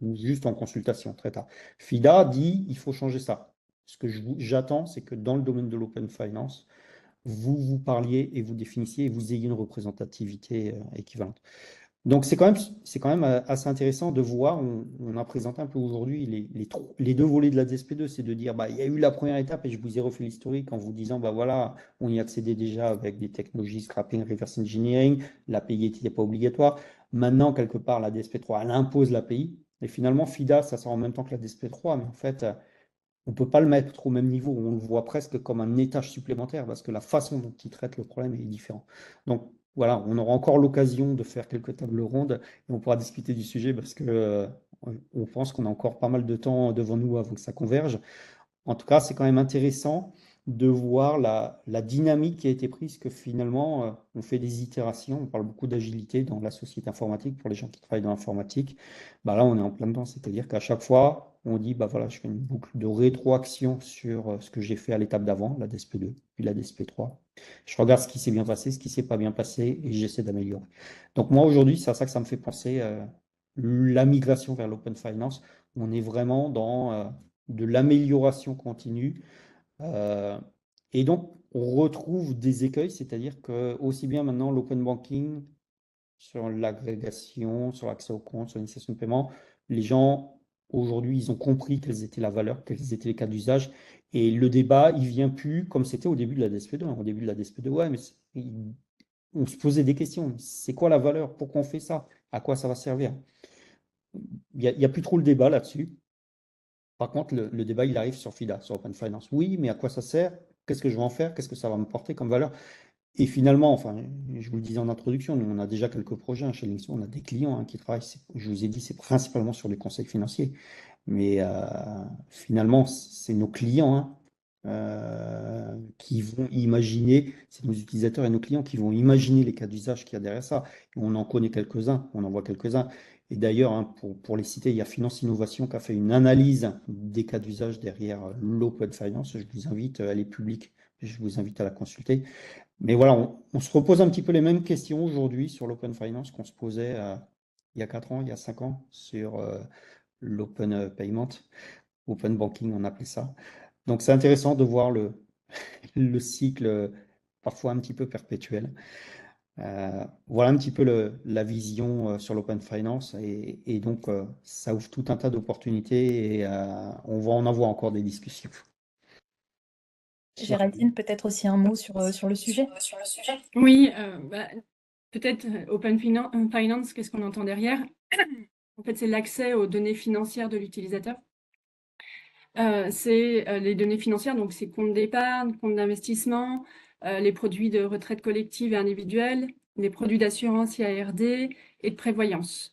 ou juste en consultation très tard. FIDA dit il faut changer ça. Ce que j'attends, c'est que dans le domaine de l'open finance, vous parliez et vous définissiez et vous ayez une représentativité équivalente. Donc, c'est quand même assez intéressant de voir, on a présenté un peu aujourd'hui les deux volets de la DSP2, c'est de dire, il y a eu la première étape et je vous ai refait l'historique en vous disant, voilà, on y accédait déjà avec des technologies scrapping, reverse engineering, l'API n'était pas obligatoire. Maintenant, quelque part, la DSP3, elle impose l'API. Et finalement, FIDA, ça sort en même temps que la DSP3, mais en fait, on ne peut pas le mettre au même niveau. On le voit presque comme un étage supplémentaire parce que la façon dont il traite le problème est différente. Donc, voilà, on aura encore l'occasion de faire quelques tables rondes et on pourra discuter du sujet parce que on pense qu'on a encore pas mal de temps devant nous avant que ça converge. En tout cas, c'est quand même intéressant de voir la dynamique qui a été prise, que finalement, on fait des itérations, on parle beaucoup d'agilité dans la société informatique pour les gens qui travaillent dans l'informatique. Là, on est en plein dedans, c'est-à-dire qu'à chaque fois, on dit, voilà, je fais une boucle de rétroaction sur ce que j'ai fait à l'étape d'avant, la DSP2, puis la DSP3. Je regarde ce qui s'est bien passé, ce qui s'est pas bien passé, et j'essaie d'améliorer. Donc moi, aujourd'hui, c'est à ça que ça me fait penser, la migration vers l'open finance. On est vraiment dans de l'amélioration continue. Et donc, on retrouve des écueils, c'est-à-dire que aussi bien maintenant l'open banking, sur l'agrégation, sur l'accès au compte, sur l'initiation de paiement, les gens, aujourd'hui, ils ont compris quelles étaient la valeur, quels étaient les cas d'usage. Et le débat, il vient plus comme c'était au début de la DSP2. Au début de la DSP2, ouais, mais on se posait des questions. C'est quoi la valeur? Pourquoi on fait ça? À quoi ça va servir? Il n'y a plus trop le débat là-dessus. Par contre, le débat, il arrive sur FIDA, sur Open Finance. Oui, mais à quoi ça sert? Qu'est-ce que je vais en faire? Qu'est-ce que ça va me porter comme valeur? Et finalement, enfin, je vous le disais en introduction, nous, on a déjà quelques projets chez Linkso, on a des clients qui travaillent, je vous ai dit, c'est principalement sur les conseils financiers. Mais finalement, c'est nos clients qui vont imaginer, c'est nos utilisateurs et nos clients qui vont imaginer les cas d'usage qu'il y a derrière ça. Et on en connaît quelques-uns, on en voit quelques-uns. Et d'ailleurs, pour les citer, il y a Finance Innovation qui a fait une analyse des cas d'usage derrière l'Open Finance. Je vous invite, elle est publique, je vous invite à la consulter. Mais voilà, on se repose un petit peu les mêmes questions aujourd'hui sur l'open finance qu'on se posait il y a 4 ans, il y a 5 ans sur l'open payment, open banking, on appelait ça. Donc c'est intéressant de voir le cycle parfois un petit peu perpétuel. Voilà un petit peu la vision sur l'open finance et donc ça ouvre tout un tas d'opportunités et on va en avoir encore des discussions. Géraldine, peut-être aussi un mot sur le sujet? Oui, peut-être open finance, qu'est-ce qu'on entend derrière? En fait, c'est l'accès aux données financières de l'utilisateur. C'est les données financières, donc c'est comptes d'épargne, comptes d'investissement, les produits de retraite collective et individuelle, les produits d'assurance IARD et de prévoyance.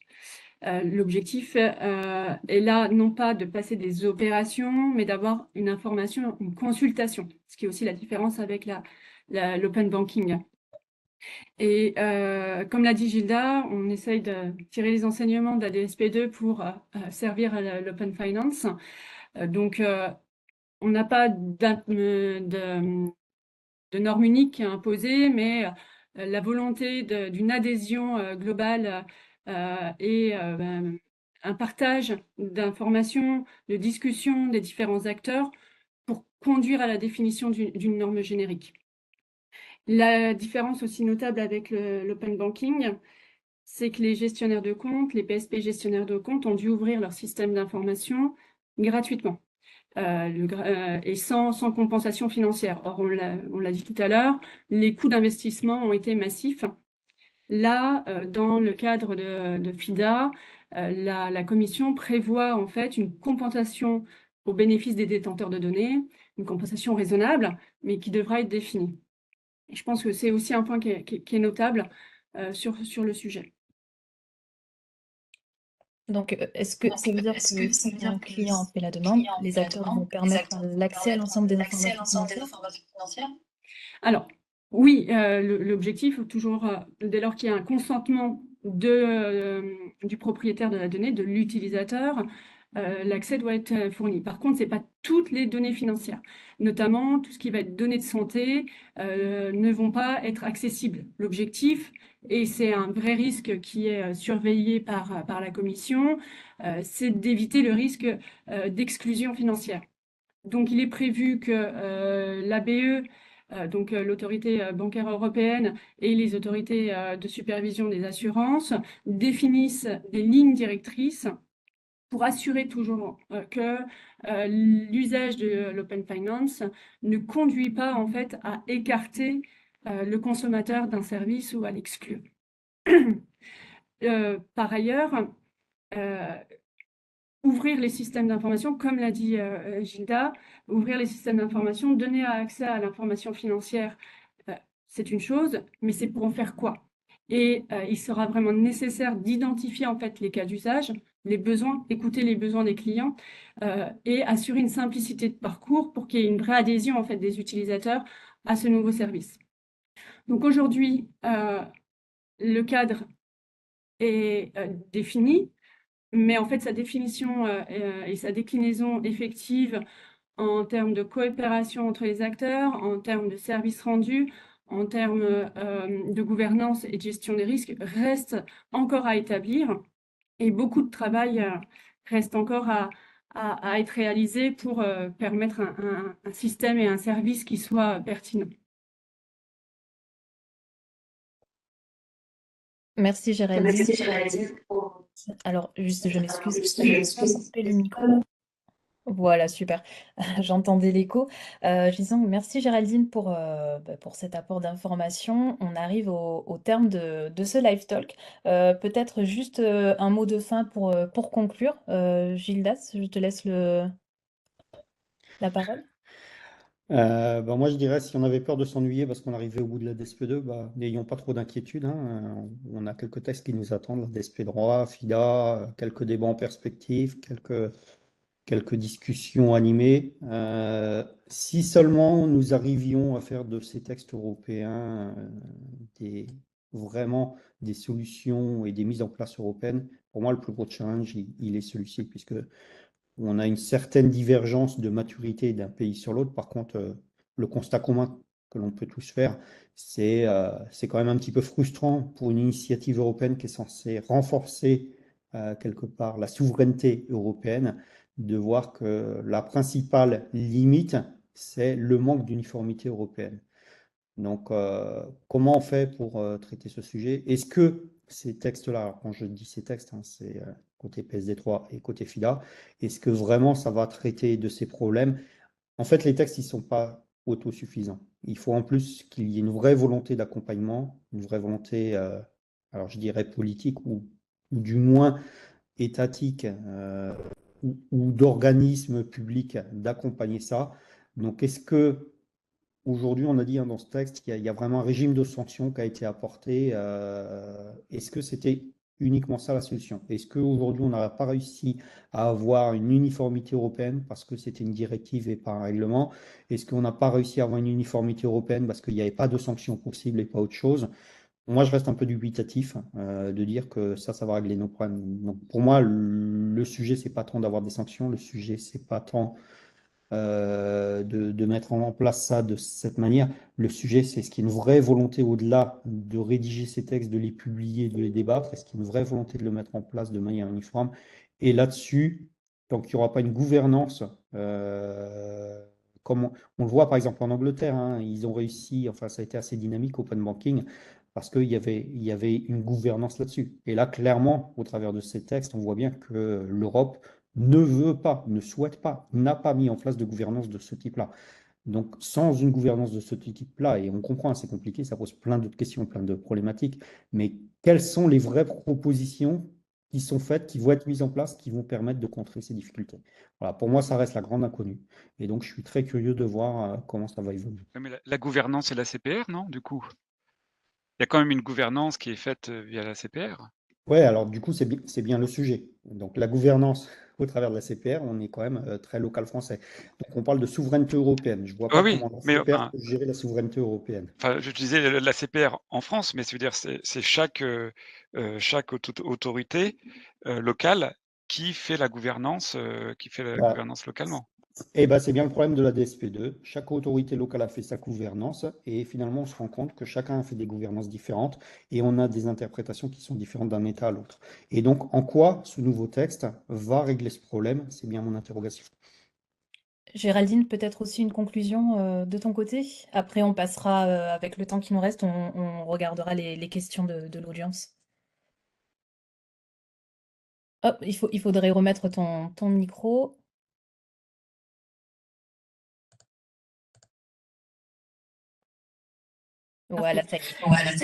L'objectif est là, non pas de passer des opérations, mais d'avoir une information, une consultation, ce qui est aussi la différence avec l'open banking. Et comme l'a dit Gilda, on essaye de tirer les enseignements de la DSP2 pour servir à l'open finance. Donc, on n'a pas de normes uniques à imposer, mais la volonté d'une adhésion globale et un partage d'informations, de discussions des différents acteurs pour conduire à la définition d'une norme générique. La différence aussi notable avec l'open banking, c'est que les gestionnaires de compte, les PSP gestionnaires de compte ont dû ouvrir leur système d'information gratuitement. Et sans compensation financière. Or, on l'a dit tout à l'heure, les coûts d'investissement ont été massifs. Là, dans le cadre de FIDA, la commission prévoit en fait une compensation au bénéfice des détenteurs de données, une compensation raisonnable, mais qui devra être définie. Et je pense que c'est aussi un point qui est notable sur le sujet. Donc, est-ce que ça veut dire que si un client fait la demande, les acteurs vont permettre l'accès à l'ensemble des informations financières? Alors, oui, l'objectif, toujours, dès lors qu'il y a un consentement du propriétaire de la donnée, de l'utilisateur, l'accès doit être fourni. Par contre, ce n'est pas toutes les données financières, notamment tout ce qui va être données de santé, ne vont pas être accessibles. L'objectif, et c'est un vrai risque qui est surveillé par la Commission, c'est d'éviter le risque d'exclusion financière. Donc, il est prévu que l'ABE, donc l'autorité bancaire européenne et les autorités de supervision des assurances définissent des lignes directrices pour assurer toujours que l'usage de l'open finance ne conduit pas en fait à écarter le consommateur d'un service ou à l'exclure. Par ailleurs, ouvrir les systèmes d'information, comme l'a dit Gilda, ouvrir les systèmes d'information, donner accès à l'information financière, c'est une chose, mais c'est pour en faire quoi? Et il sera vraiment nécessaire d'identifier en fait les cas d'usage, les besoins, écouter les besoins des clients et assurer une simplicité de parcours pour qu'il y ait une vraie adhésion en fait des utilisateurs à ce nouveau service. Donc aujourd'hui, le cadre est défini, mais en fait sa définition et sa déclinaison effective en termes de coopération entre les acteurs, en termes de services rendus, en termes de gouvernance et de gestion des risques, reste encore à établir. Et beaucoup de travail reste encore à être réalisé pour permettre un système et un service qui soit pertinent. Merci Géraldine. Alors, juste, je m'excuse, couper le micro. Voilà, super. J'entendais l'écho. Je disais donc merci Géraldine pour cet apport d'information. On arrive au terme de ce live talk. Peut-être juste un mot de fin pour conclure. Gildas, je te laisse la parole. Moi, je dirais, si on avait peur de s'ennuyer parce qu'on arrivait au bout de la DSP2, n'ayons pas trop d'inquiétude, hein. On a quelques textes qui nous attendent, la DSP droit, FIDA, quelques débats en perspective, quelques discussions animées. Si seulement nous arrivions à faire de ces textes européens vraiment des solutions et des mises en place européennes, pour moi, le plus gros challenge, il est celui-ci, puisque on a une certaine divergence de maturité d'un pays sur l'autre. Par contre, le constat commun que l'on peut tous faire, c'est quand même un petit peu frustrant pour une initiative européenne qui est censée renforcer quelque part la souveraineté européenne, de voir que la principale limite, c'est le manque d'uniformité européenne. Donc, comment on fait pour traiter ce sujet? Est-ce que ces textes-là, quand je dis ces textes, hein, c'est côté PSD3 et côté FIDA, est-ce que vraiment ça va traiter de ces problèmes? En fait, les textes, ils ne sont pas autosuffisants. Il faut en plus qu'il y ait une vraie volonté d'accompagnement, une vraie volonté, alors je dirais politique ou du moins étatique ou d'organismes publics d'accompagner ça. Donc, est-ce que aujourd'hui, on a dit dans ce texte qu'il y a vraiment un régime de sanctions qui a été apporté. Est-ce que c'était uniquement ça la solution? Est-ce qu'aujourd'hui, on n'a pas réussi à avoir une uniformité européenne parce que c'était une directive et pas un règlement? Est-ce qu'on n'a pas réussi à avoir une uniformité européenne parce qu'il n'y avait pas de sanctions possibles et pas autre chose? Moi, je reste un peu dubitatif de dire que ça va régler nos problèmes. Donc, pour moi, le sujet, c'est pas tant d'avoir des sanctions. Le sujet, c'est pas tant de mettre en place ça de cette manière. Le sujet, c'est est-ce qu'il y a une vraie volonté au-delà de rédiger ces textes, de les publier, de les débattre? Est-ce qu'il y a une vraie volonté de le mettre en place de manière uniforme? Et là-dessus, tant qu'il n'y aura pas une gouvernance, comme on le voit par exemple en Angleterre, hein, ils ont réussi, enfin ça a été assez dynamique, open banking, parce qu'il y avait une gouvernance là-dessus. Et là, clairement, au travers de ces textes, on voit bien que l'Europe ne veut pas, ne souhaite pas, n'a pas mis en place de gouvernance de ce type-là. Donc, sans une gouvernance de ce type-là, et on comprend, c'est compliqué, ça pose plein d'autres questions, plein de problématiques, mais quelles sont les vraies propositions qui sont faites, qui vont être mises en place, qui vont permettre de contrer ces difficultés. Voilà, pour moi, ça reste la grande inconnue. Et donc, je suis très curieux de voir comment ça va évoluer. Mais la gouvernance et la CPR, non, du coup? Il y a quand même une gouvernance qui est faite via la CPR. Ouais, alors du coup, c'est bien le sujet. Donc la gouvernance au travers de la CPR, on est quand même très local français. Donc on parle de souveraineté européenne. Je ne vois Oui, pas oui, comment la mais CPR peut gérer la souveraineté européenne. enfin, j'utilisais la CPR en France, mais c'est-à-dire c'est chaque autorité locale qui fait la gouvernance Bah, localement. eh ben, c'est bien le problème de la DSP2. Chaque autorité locale a fait sa gouvernance et finalement on se rend compte que chacun a fait des gouvernances différentes et on a des interprétations qui sont différentes d'un État à l'autre. Et donc en quoi ce nouveau texte va régler ce problème? C'est bien mon interrogation. Géraldine, peut-être aussi une conclusion de ton côté? Après, on passera, avec le temps qui nous reste, on regardera les questions de l'audience. Hop, il faudrait remettre ton micro. Voilà, ça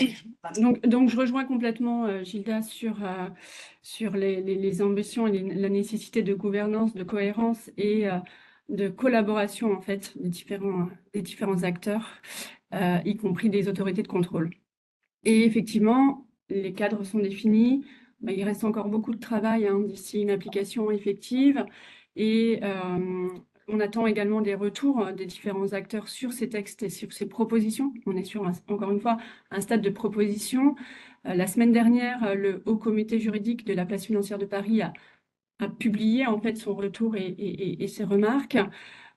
y est. Donc, je rejoins complètement Gilda sur les ambitions et la nécessité de gouvernance, de cohérence et de collaboration en fait des différents acteurs, y compris des autorités de contrôle. Et effectivement, les cadres sont définis. Il reste encore beaucoup de travail d'ici une application effective. Et on attend également des retours des différents acteurs sur ces textes et sur ces propositions. On est sur, encore une fois, un stade de proposition. La semaine dernière, le Haut Comité juridique de la place financière de Paris a publié en fait son retour et ses remarques.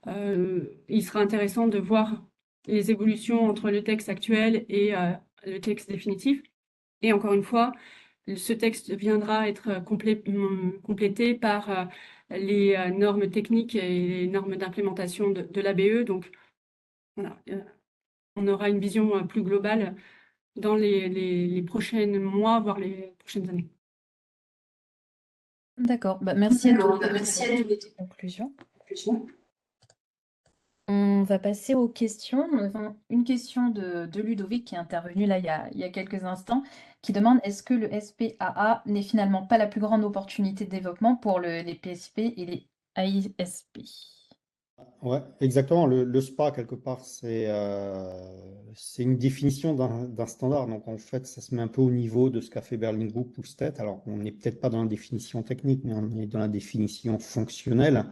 Il sera intéressant de voir les évolutions entre le texte actuel et le texte définitif. Et encore une fois, ce texte viendra être complété par les normes techniques et les normes d'implémentation de l'ABE. Donc, voilà, on aura une vision plus globale dans les prochains mois, voire les prochaines années. D'accord, merci à tous pour les conclusions. On va passer aux questions. Nous avons une question de Ludovic qui est intervenu là il y a quelques instants, qui demande est-ce que le SPAA n'est finalement pas la plus grande opportunité de développement pour les PSP et les AISP? Ouais, exactement. Le SPA, quelque part, c'est une définition d'un standard. Donc, en fait, ça se met un peu au niveau de ce qu'a fait Berlin Group ou STET. Alors, on n'est peut-être pas dans la définition technique, mais on est dans la définition fonctionnelle.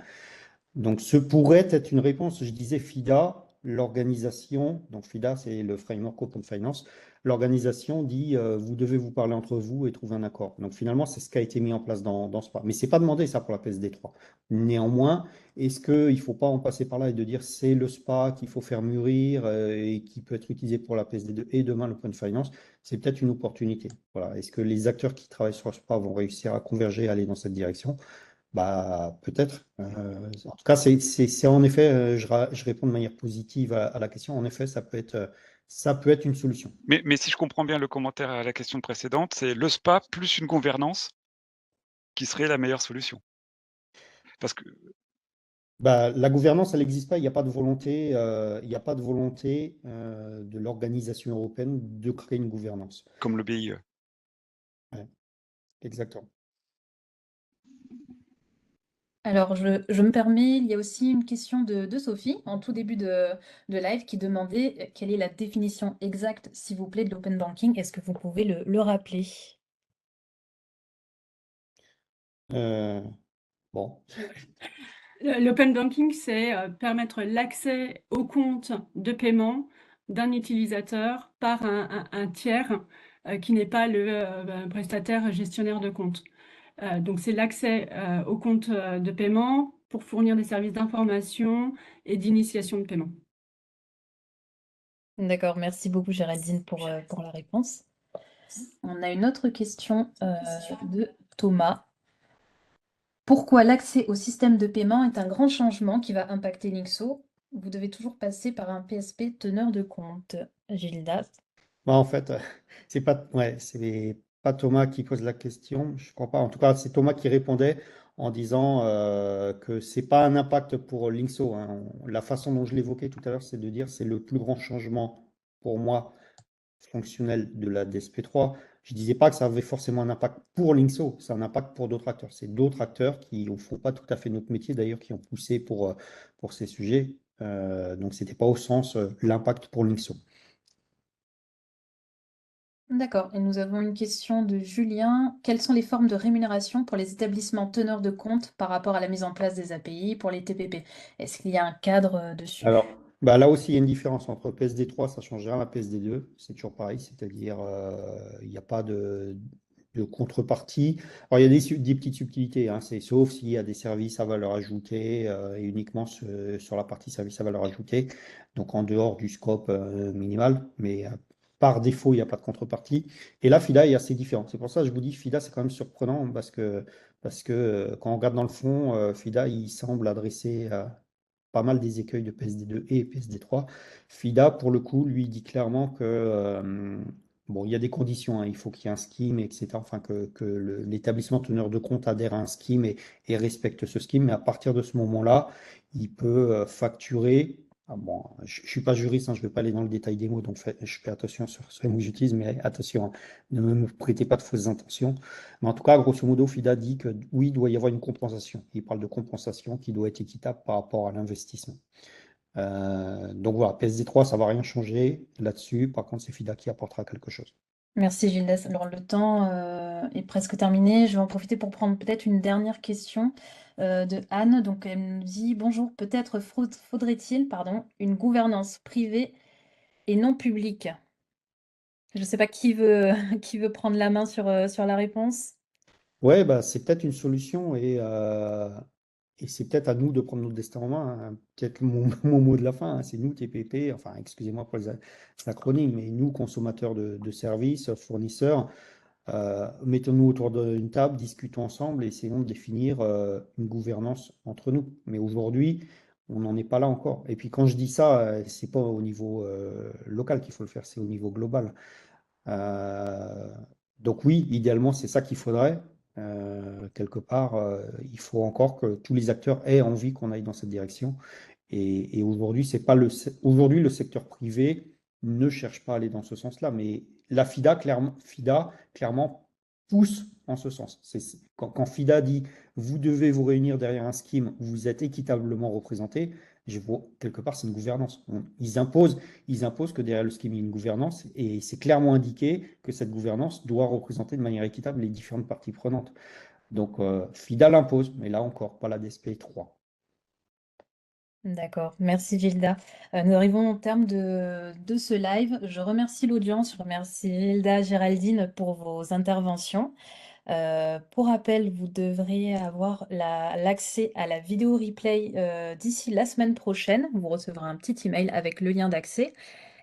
Donc, ce pourrait être une réponse. Je disais FIDA, l'organisation, donc FIDA, c'est le framework Open Finance. L'organisation dit vous devez vous parler entre vous et trouver un accord. Donc, finalement, c'est ce qui a été mis en place dans SPA. Mais ce n'est pas demandé ça pour la PSD3. Néanmoins, est-ce qu'il ne faut pas en passer par là et de dire c'est le SPA qu'il faut faire mûrir et qui peut être utilisé pour la PSD2 et demain l'Open Finance? C'est peut-être une opportunité. Voilà. Est-ce que les acteurs qui travaillent sur le SPA vont réussir à converger et aller dans cette direction? Bah, peut-être. En tout cas, c'est en effet, je réponds de manière positive à la question. En effet, ça peut être une solution. Mais si je comprends bien le commentaire à la question précédente, c'est le SPA plus une gouvernance qui serait la meilleure solution. Parce que Bah, la gouvernance, elle n'existe pas. Il n'y a pas de volonté, il n'y a pas de volonté de l'organisation européenne de créer une gouvernance. comme le BIE. Ouais, exactement. Alors, je me permets, il y a aussi une question de Sophie, en tout début de live, qui demandait quelle est la définition exacte, s'il vous plaît, de l'open banking. Est-ce que vous pouvez le rappeler? Bon, L'open banking, c'est permettre l'accès au compte de paiement d'un utilisateur par un tiers qui n'est pas le prestataire gestionnaire de compte. Donc, c'est l'accès au compte de paiement pour fournir des services d'information et d'initiation de paiement. D'accord, merci beaucoup Géraldine pour la réponse. On a une autre question de Thomas. Pourquoi l'accès au système de paiement est un grand changement qui va impacter Linkso? Vous devez toujours passer par un PSP teneur de compte. Gilda. bah, en fait, c'est pas Thomas qui pose la question, je crois pas. En tout cas, c'est Thomas qui répondait en disant que c'est pas un impact pour Linkso, hein. La façon dont je l'évoquais tout à l'heure, c'est de dire c'est le plus grand changement pour moi fonctionnel de la DSP3. Je disais pas que ça avait forcément un impact pour Linkso, c'est un impact pour d'autres acteurs. C'est d'autres acteurs qui ne font pas tout à fait notre métier d'ailleurs, qui ont poussé pour ces sujets. Donc c'était pas au sens l'impact pour Linkso. D'accord. Et nous avons une question de Julien. Quelles sont les formes de rémunération pour les établissements teneurs de compte par rapport à la mise en place des API pour les TPP? Est-ce qu'il y a un cadre dessus? Alors, bah là aussi, il y a une différence entre PSD3, ça change rien, la PSD2, c'est toujours pareil, c'est-à-dire il n'y a pas de contrepartie. Alors, il y a des petites subtilités, hein, c'est sauf s'il y a des services à valeur ajoutée et uniquement sur la partie services à valeur ajoutée, donc en dehors du scope minimal, mais par défaut, il n'y a pas de contrepartie. Et là, FIDA est assez différent. C'est pour ça que je vous dis, FIDA, c'est quand même surprenant parce que quand on regarde dans le fond, FIDA, il semble adresser pas mal des écueils de PSD2 et PSD3. FIDA, pour le coup, lui dit clairement que bon, il y a des conditions, hein, il faut qu'il y ait un scheme, etc. Enfin, que l'établissement teneur de compte adhère à un scheme et respecte ce scheme. Mais à partir de ce moment-là, il peut facturer. Ah bon, je ne suis pas juriste, hein, je ne vais pas aller dans le détail des mots, donc je fais attention sur les mots que j'utilise, mais attention, hein, ne me prêtez pas de fausses intentions. Mais en tout cas, grosso modo, FIDA dit que oui, il doit y avoir une compensation. Il parle de compensation qui doit être équitable par rapport à l'investissement. Donc voilà, PSD3, ça ne va rien changer là-dessus. Par contre, c'est FIDA qui apportera quelque chose. Merci Gildas. Alors le temps est presque terminé. Je vais en profiter pour prendre peut-être une dernière question de Anne. Donc elle nous dit bonjour, peut-être faudrait-il, une gouvernance privée et non publique. Je ne sais pas qui veut qui veut prendre la main sur la réponse. Ouais, bah, c'est peut-être une solution et c'est peut-être à nous de prendre notre destin en main, hein. Peut-être mon mot de la fin, hein, c'est nous, TPP, enfin, excusez-moi pour les acronymes, mais nous, consommateurs de services, fournisseurs, mettons-nous autour d'une table, discutons ensemble et essayons de définir une gouvernance entre nous. Mais aujourd'hui, on n'en est pas là encore. Et puis quand je dis ça, c'est pas au niveau local qu'il faut le faire, c'est au niveau global. Euh, donc oui, idéalement, c'est ça qu'il faudrait. Quelque part, il faut encore que tous les acteurs aient envie qu'on aille dans cette direction. Et aujourd'hui, c'est pas aujourd'hui, le secteur privé ne cherche pas à aller dans ce sens-là, mais la FIDA, clairement pousse en ce sens. Quand FIDA dit vous devez vous réunir derrière un scheme où vous êtes équitablement représenté, je vois quelque part c'est une gouvernance. Ils imposent que derrière le scheme il y ait une gouvernance et c'est clairement indiqué que cette gouvernance doit représenter de manière équitable les différentes parties prenantes. Donc FIDA l'impose, mais là encore, pas la DSP 3. D'accord, merci Gilda. Nous arrivons au terme de ce live. Je remercie l'audience, je remercie Gilda, Géraldine pour vos interventions. Pour rappel, vous devrez avoir l'accès à la vidéo replay d'ici la semaine prochaine. Vous recevrez un petit email avec le lien d'accès.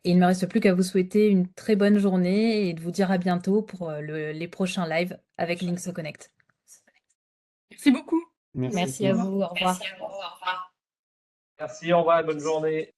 Et il ne me reste plus qu'à vous souhaiter une très bonne journée et de vous dire à bientôt pour les prochains lives avec Linkso Connect. Merci beaucoup. Merci à vous, au revoir. Merci, au revoir, bonne journée.